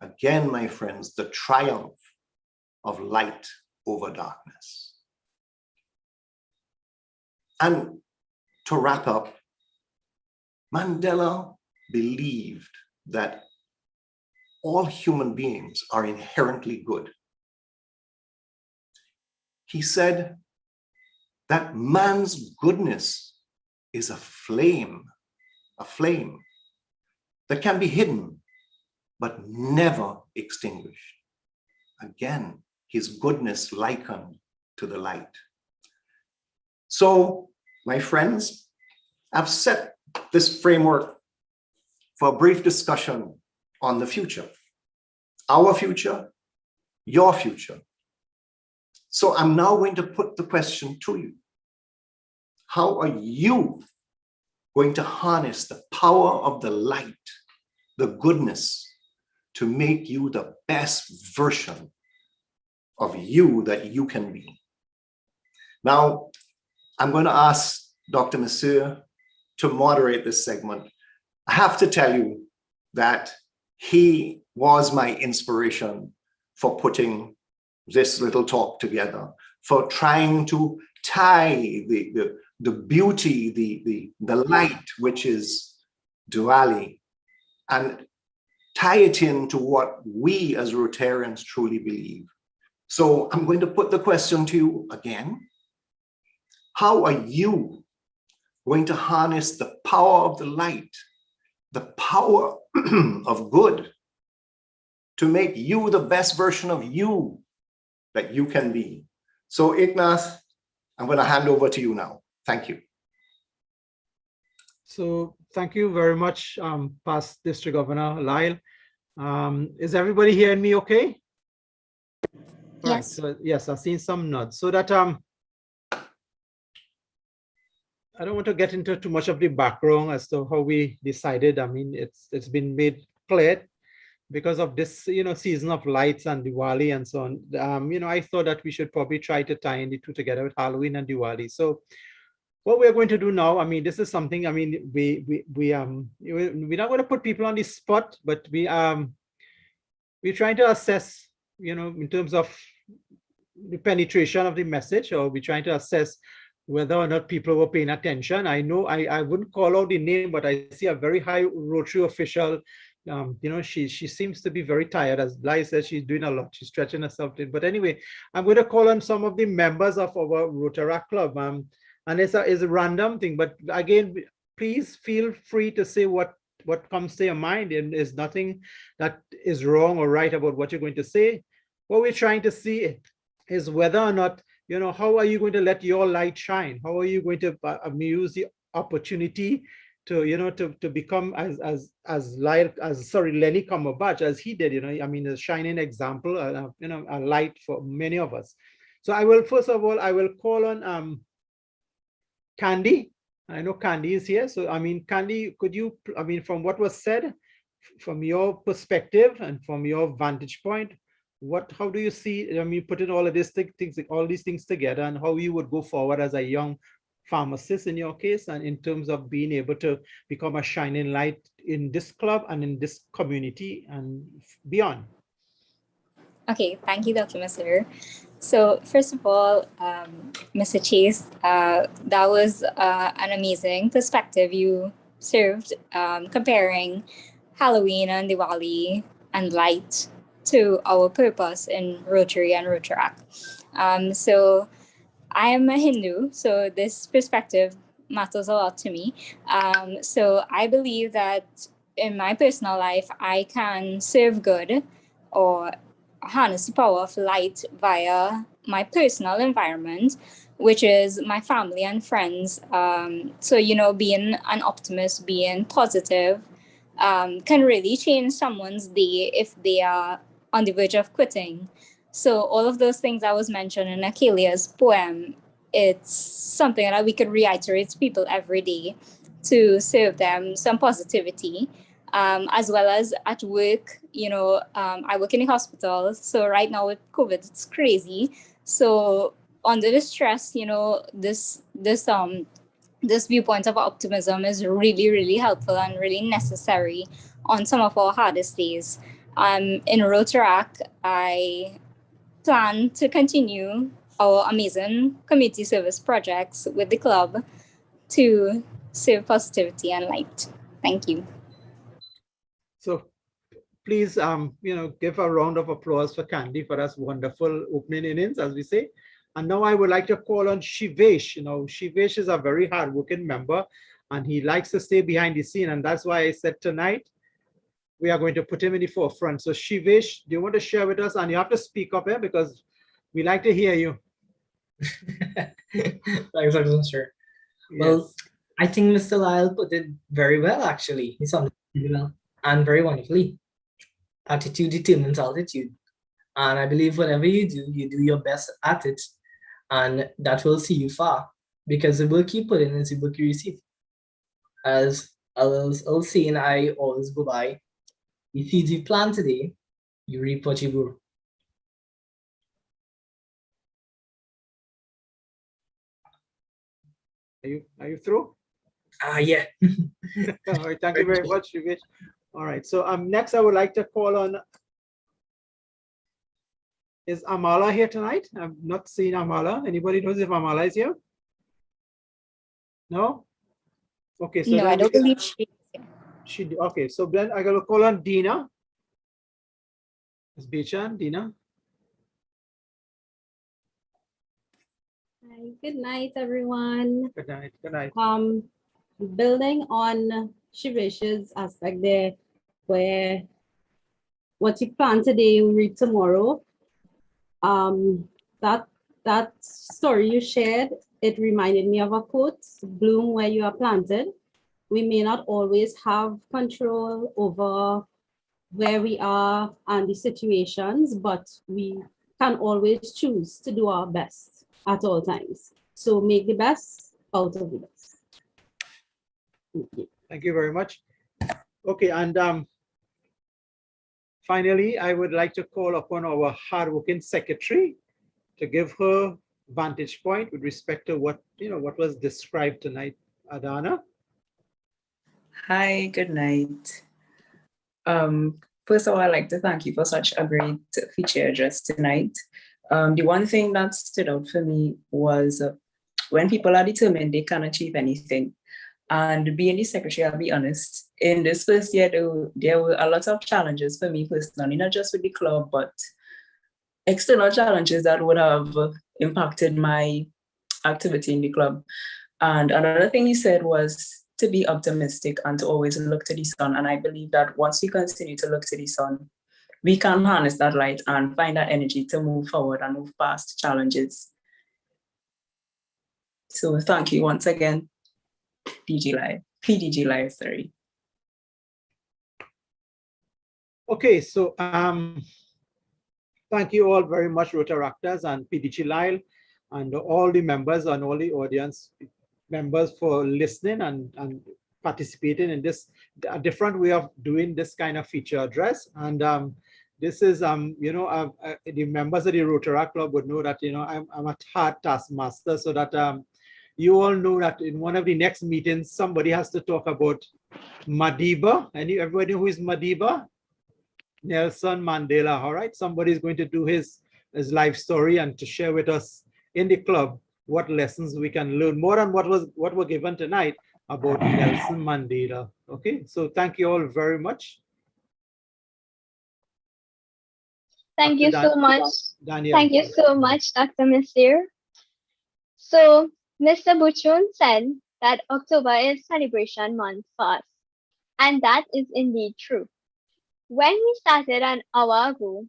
Again, my friends, the triumph of light over darkness. And to wrap up, Mandela believed that all human beings are inherently good. He said that man's goodness is a flame that can be hidden, but never extinguished. Again, his goodness likened to the light. So, my friends, I've set this framework for a brief discussion on the future. Our future, your future. So I'm now going to put the question to you. How are you going to harness the power of the light, the goodness, to make you the best version of you that you can be? Now, I'm going to ask Dr. Monsieur to moderate this segment. I have to tell you that he was my inspiration for putting this little talk together, for trying to tie the beauty, the light, which is Diwali, and tie it into what we as Rotarians truly believe. So I'm going to put the question to you again. How are you going to harness the power of the light, the power of good, to make you the best version of you that you can be? So Ignace, I'm going to hand over to you now. Thank you. So thank you very much, past District Governor Lyle. Is everybody hearing me okay? Yes. Right, so yes, I've seen some nods. So that I don't want to get into too much of the background as to how we decided. I mean, it's been made clear because of this, season of lights and Diwali and so on. I thought that we should probably try to tie in the two together with Halloween and Diwali. So what we're going to do now, I mean, this is something, I mean, we're not going to put people on the spot, but we're trying to assess, in terms of the penetration of the message, or we're trying to assess whether or not people were paying attention. I know I wouldn't call out the name, but I see a very high Rotary official. She seems to be very tired. As Lai said, she's doing a lot. She's stretching herself in. But anyway, I'm going to call on some of the members of our Rotaract club. And it's a random thing. But again, please feel free to say what comes to your mind. And there's nothing that is wrong or right about what you're going to say. What we're trying to see is whether or not, how are you going to let your light shine? How are you going to use the opportunity to, to become as Lenny Cumberbatch, as he did, I mean, a shining example, a light for many of us. So I will, first of all, I will call on Candy. I know Candy is here. So, I mean, Candy, could you, I mean, from what was said, from your perspective and from your vantage point, how do you see, I mean, putting all of these things together, and how you would go forward as a young pharmacist in your case, and in terms of being able to become a shining light in this club and in this community and beyond? Okay, thank you, Dr. Masur. So first of all, Mr. Chase, that was an amazing perspective you served, comparing Halloween and Diwali and light to our purpose in Rotary and Rotaract. So I am a Hindu, so this perspective matters a lot to me. So I believe that in my personal life, I can serve good or harness the power of light via my personal environment, which is my family and friends. So, being an optimist, being positive, can really change someone's day if they are on the verge of quitting. So all of those things I was mentioned in Achilles' poem it's something that we could reiterate to people every day to serve them some positivity. As well as at work, I work in a hospital. So right now with COVID, it's crazy. So under the stress, this viewpoint of optimism is really, really helpful and really necessary on some of our hardest days. In Rotaract, I plan to continue our amazing community service projects with the club to serve positivity and light. Thank you. So please, give a round of applause for Candy for that wonderful opening innings, as we say. And now I would like to call on Shivesh. Shivesh is a very hardworking member, and he likes to stay behind the scene. And that's why I said tonight, we are going to put him in the forefront. So Shivesh, do you want to share with us? And you have to speak up here because we like to hear you. Thanks, sir. Well, I think Mr. Lyle put it very well, actually. He sounded really well and very wonderfully. Attitude determines altitude. And I believe whatever you do your best at it. And that will see you far. Because the work you put in is the work you receive. As I'll say, and I always go by, the seeds you plant today, you reap what you grow. Are you through? Yeah. All right, thank you very much, Shivesh. All right, so next I would like to call on, is Amala here tonight? I've not seen Amala. Anybody knows if Amala is here? No? Okay, so no, I don't believe okay, so then I gotta call on Dina. Is Bechan, Dina? Hi, good night, everyone. Good night, good night. Building on Shivesh's aspect there, where what you plant today, you reap tomorrow. That story you shared, it reminded me of a quote, bloom where you are planted. We may not always have control over where we are and the situations, but we can always choose to do our best at all times. So make the best out of the best. Thank you. Thank you very much. Okay, and finally, I would like to call upon our hardworking secretary to give her vantage point with respect to what was described tonight. Adana. Hi, good night. First of all, I'd like to thank you for such a great feature address tonight. The one thing that stood out for me was when people are determined, they can achieve anything. And being the secretary, I'll be honest, in this first year, there were a lot of challenges for me personally, not just with the club, but external challenges that would have impacted my activity in the club. And another thing he said was to be optimistic and to always look to the sun. And I believe that once we continue to look to the sun, we can harness that light and find that energy to move forward and move past challenges. So thank you once again, PDG Live, sorry. Okay, so thank you all very much, Rotaractors and PDG Lyle, and all the members and all the audience members for listening and participating in this different way of doing this kind of feature address. And this is, the members of the Rotaract Club would know that, I'm a hard taskmaster, so that you all know that in one of the next meetings, somebody has to talk about Madiba. Everybody who is Madiba? Nelson Mandela. All right, somebody is going to do his life story and to share with us in the club what lessons we can learn more than what were given tonight about Nelson Mandela. Okay, so thank you all very much. Thank you so much. Daniel. Thank you so much, Dr. Misir. So Mr. Buchun said that October is celebration month for us, and that is indeed true. When we started an hour ago,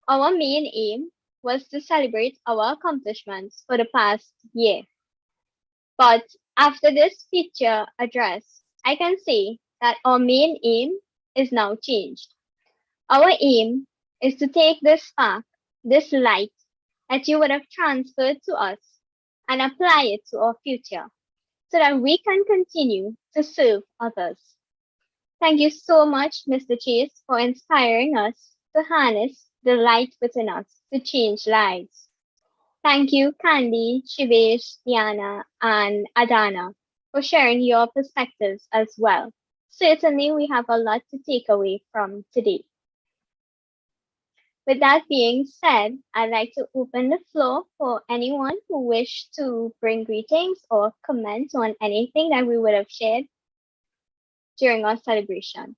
our main aim was to celebrate our accomplishments for the past year. But after this feature address, I can say that our main aim is now changed. Our aim is to take this spark, this light that you would have transferred to us and apply it to our future so that we can continue to serve others. Thank you so much, Mr. Chase, for inspiring us to harness the light within us to change lives. Thank you, Candy, Shivesh, Diana, and Adana, for sharing your perspectives as well. Certainly, we have a lot to take away from today. With that being said, I'd like to open the floor for anyone who wish to bring greetings or comment on anything that we would have shared during our celebration.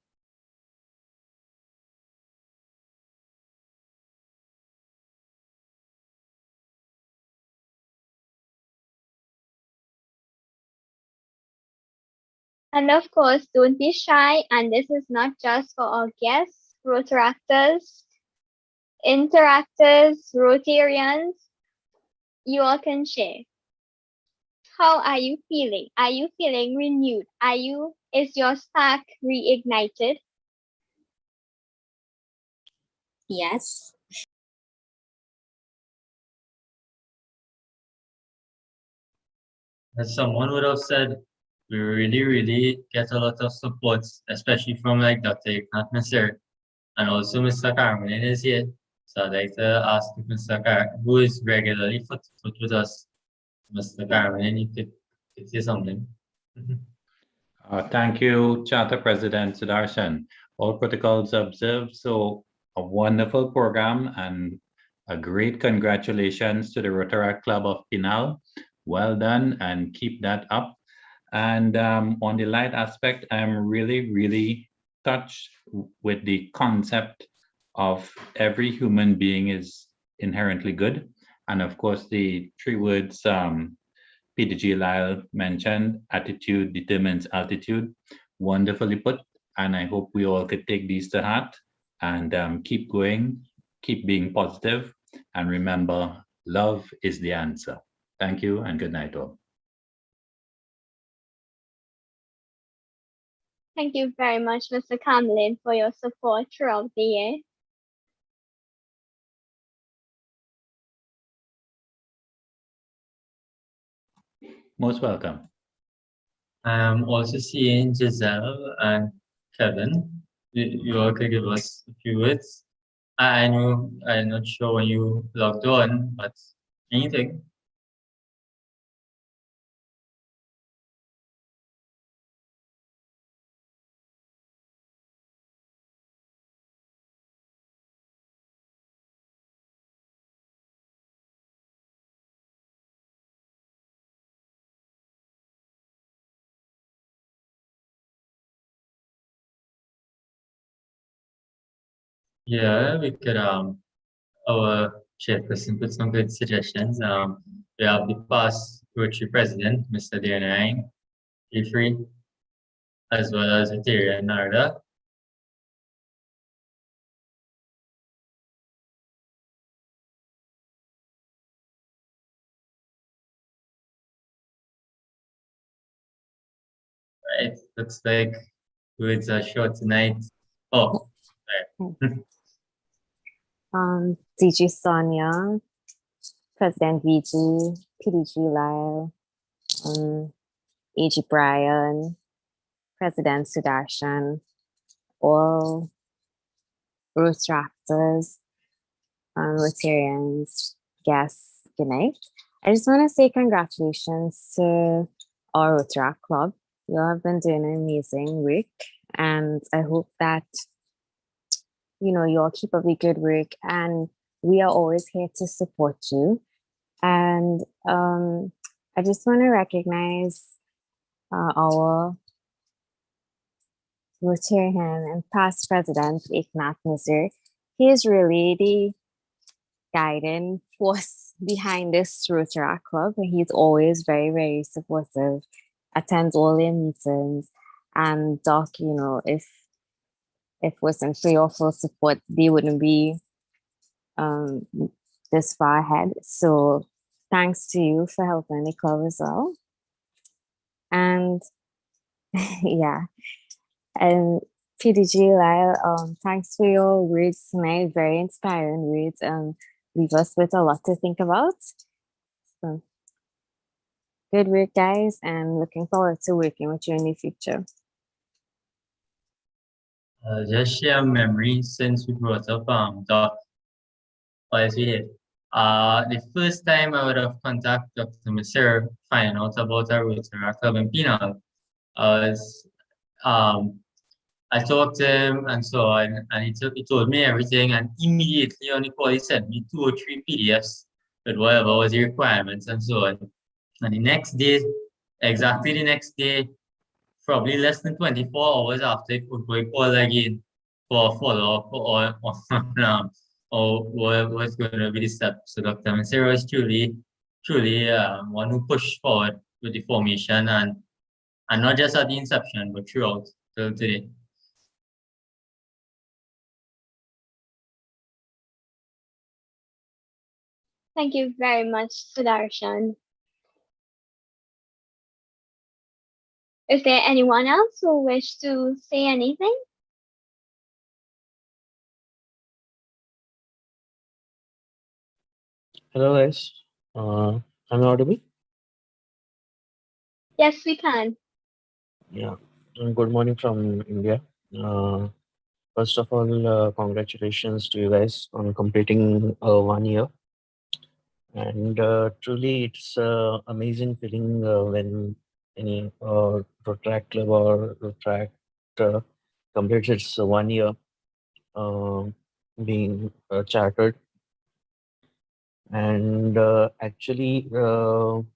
And of course, don't be shy. And this is not just for our guests, Rotaractors, Interactors, Rotarians. You all can share. How are you feeling? Are you feeling renewed? Is your spark reignited? Yes. As someone would have said, we really get a lot of support, especially from like Dr. Eknath Nasir, and also Mr. Carmelin is here. So I'd like to ask if Mr. who is regularly foot with us, Mr. Carmelin, you could say something. Thank you, Charter President Sudarshan. All protocols observed. So a wonderful program and a great congratulations to the Rotaract Club of Penal. Well done and keep that up. And on the light aspect, I'm really touched with the concept of every human being is inherently good. And of course, the three words PDG Lyle mentioned, attitude determines altitude. Wonderfully put. And I hope we all could take these to heart and keep going, keep being positive, and remember, love is the answer. Thank you and good night all. Thank you very much, Mr. Carmelin, for your support throughout the year. Most welcome. I'm also seeing Giselle and Kevin. You all could give us a few words. I know I'm not sure when you logged on, but anything. Yeah, we could our chairperson put some good suggestions. We have the past Rotary president, Mr. Dianang, free, as well as Eteria Narda. Right, looks like words are short tonight. Oh, right. DG Sonia, President VG, PDG Lyle, AG Brian, President Sudarshan, all Rotaractors, Rotarians, guests, good night. I just want to say congratulations to our Rotaract Club. You all have been doing an amazing work, and I hope that you all keep up the good work, and we are always here to support you. And I just want to recognize our Rotarian and past president, Eknath Nasir. He is really the guiding force behind this Rotaract Club. He's always very supportive, attends all their meetings, and Doc, if wasn't for your full support, they wouldn't be this far ahead. So thanks to you for helping the club as well. And yeah, and PDG Lyle, thanks for your words tonight, very inspiring words, and leave us with a lot to think about. So Good work, guys, and looking forward to working with you in the future. Just share a memory since we brought up Doc here. The first time I would have contacted Dr. Mercer, find out about our Rotaract Club in Penal, was I talked to him and so on, and he told me everything, and immediately on the call he sent me 2 or 3 PDFs with whatever was the requirements and so on. And the next day, exactly the next day, probably less than 24 hours after, he called again for a follow-up or what was going to be the steps. So Dr. Mansera was truly one who pushed forward with the formation and not just at the inception, but throughout till today. Thank you very much, Sudarshan. Is there anyone else who wish to say anything? Hello guys, I'm audible? Yes, we can. Yeah, good morning from India. First of all, congratulations to you guys on completing 1 year. And truly, it's amazing feeling when any Rotaract club or Rotaract completes its 1 year being chartered. And actually, from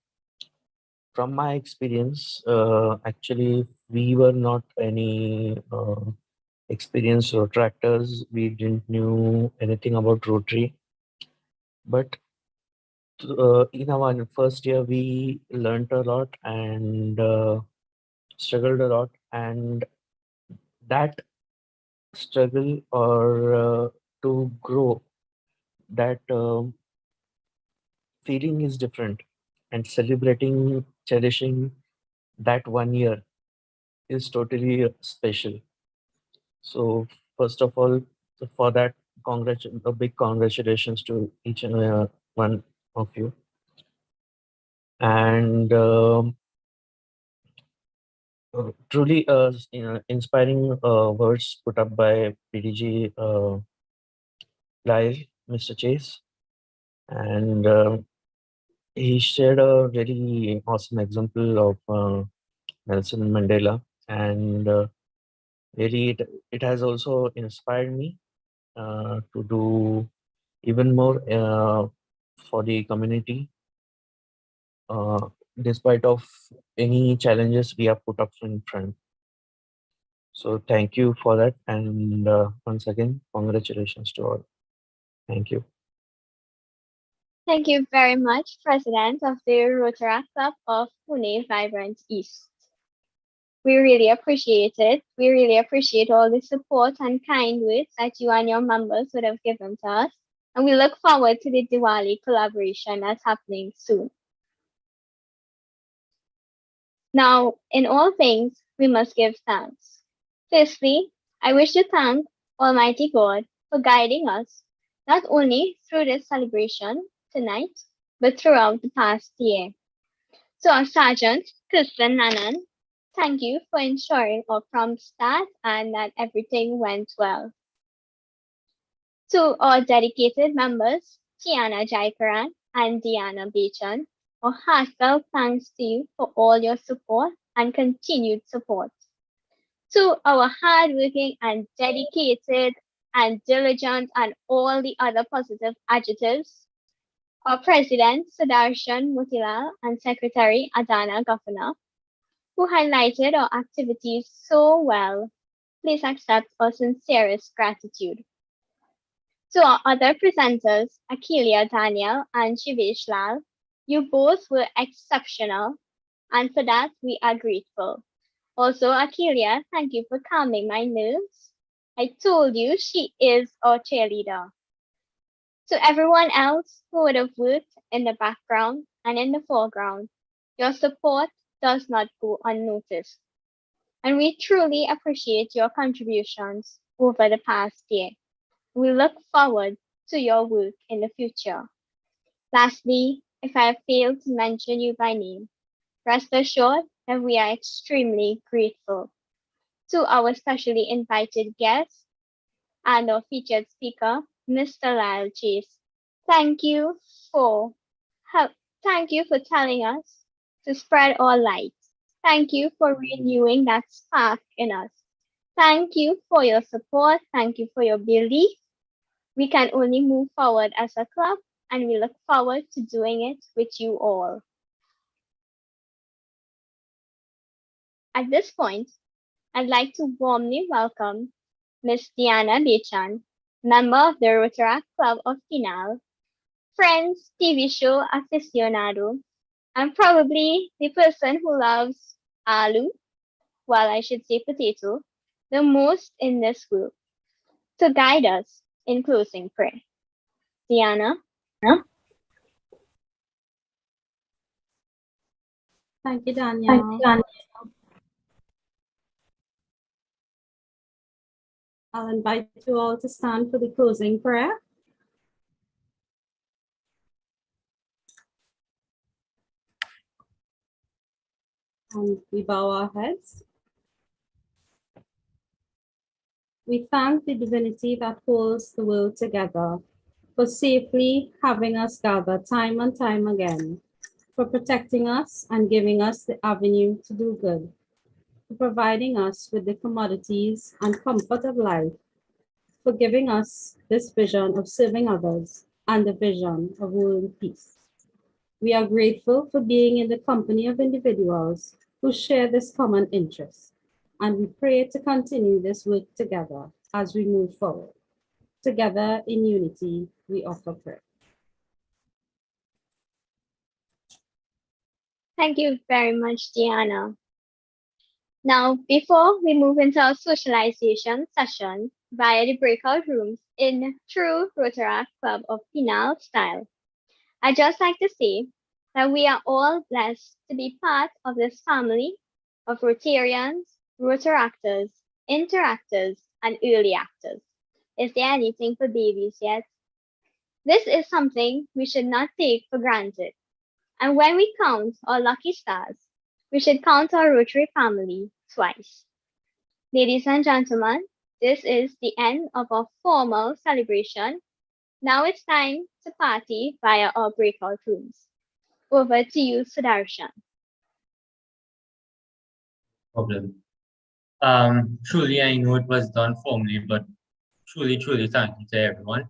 my experience, actually, we were not any experienced Rotaractors. We didn't knew anything about Rotary. But in our first year, we learned a lot and struggled a lot. And that struggle or to grow, that feeling is different. And celebrating, cherishing that 1 year is totally special. So first of all, for that, a big congratulations to each and one of you. And truly, inspiring words put up by PDG Lyle, Mr. Chase, and he shared a very awesome example of Nelson Mandela, and really, it has also inspired me to do even more for the community, despite of any challenges we have put up in front. So thank you for that, and once again, congratulations to all. Thank you. Thank you very much, President of the Rotaract Club of Pune Vibrant East. We really appreciate it. We really appreciate all the support and kind words that you and your members would have given to us. And we look forward to the Diwali collaboration that's happening soon. Now, in all things, we must give thanks. Firstly, I wish to thank Almighty God for guiding us, not only through this celebration tonight, but throughout the past year. So our Sergeant, Kristen Nanan, thank you for ensuring a prompt start and that everything went well. To our dedicated members, Tiana Jaikaran and Diana Bechan, a heartfelt thanks to you for all your support and continued support. To our hardworking and dedicated and diligent and all the other positive adjectives, our President Sudarshan Mutilal and Secretary Adana Governor, who highlighted our activities so well, please accept our sincerest gratitude. To our other presenters, Akeelia Daniel and Shivesh Lal, you both were exceptional, and for that we are grateful. Also, Akeelia, thank you for calming my nerves. I told you she is our cheerleader. To everyone else who would have worked in the background and in the foreground, your support does not go unnoticed. And we truly appreciate your contributions over the past year. We look forward to your work in the future. Lastly, if I have failed to mention you by name, Rest assured that we are extremely grateful to our specially invited guest and our featured speaker, Mr. Lyle Chase. Thank you for telling us to spread our light. Thank you for renewing that spark in us. Thank you for your support. Thank you for your belief. We can only move forward as a club, and we look forward to doing it with you all. At this point, I'd like to warmly welcome Miss Diana Bechan, member of the Rotaract Club of Penal, Friends TV show aficionado, and probably the person who loves aloo, well, I should say potato, the most in this group, to guide us in closing prayer. Diana? Thank you, Danielle. I'll invite you all to stand for the closing prayer. And we bow our heads. We thank the divinity that holds the world together for safely having us gather time and time again, for protecting us and giving us the avenue to do good, for providing us with the commodities and comfort of life, for giving us this vision of serving others and the vision of world peace. We are grateful for being in the company of individuals who share this common interest, and we pray to continue this work together as we move forward. Together in unity, we offer prayer. Thank you very much, Diana. Now, before we move into our socialization session via the breakout rooms in true Rotaract Club of Penal style, I'd just like to say that we are all blessed to be part of this family of Rotarians, Rotaractors, Interactors, and Early Actors. Is there anything for babies yet? This is something we should not take for granted. And when we count our lucky stars, we should count our Rotary family twice. Ladies and gentlemen, this is the end of our formal celebration. Now it's time to party via our breakout rooms. Over to you, Sudarshan. Problem. Truly, I know it was done formally, but truly thank you to everyone.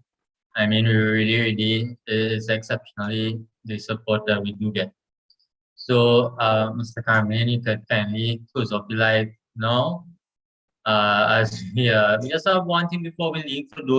I mean, we really is exceptionally the support that we do get. So, Mr. Carmen, you could kindly close off the live now. As we just have one thing before we leave for those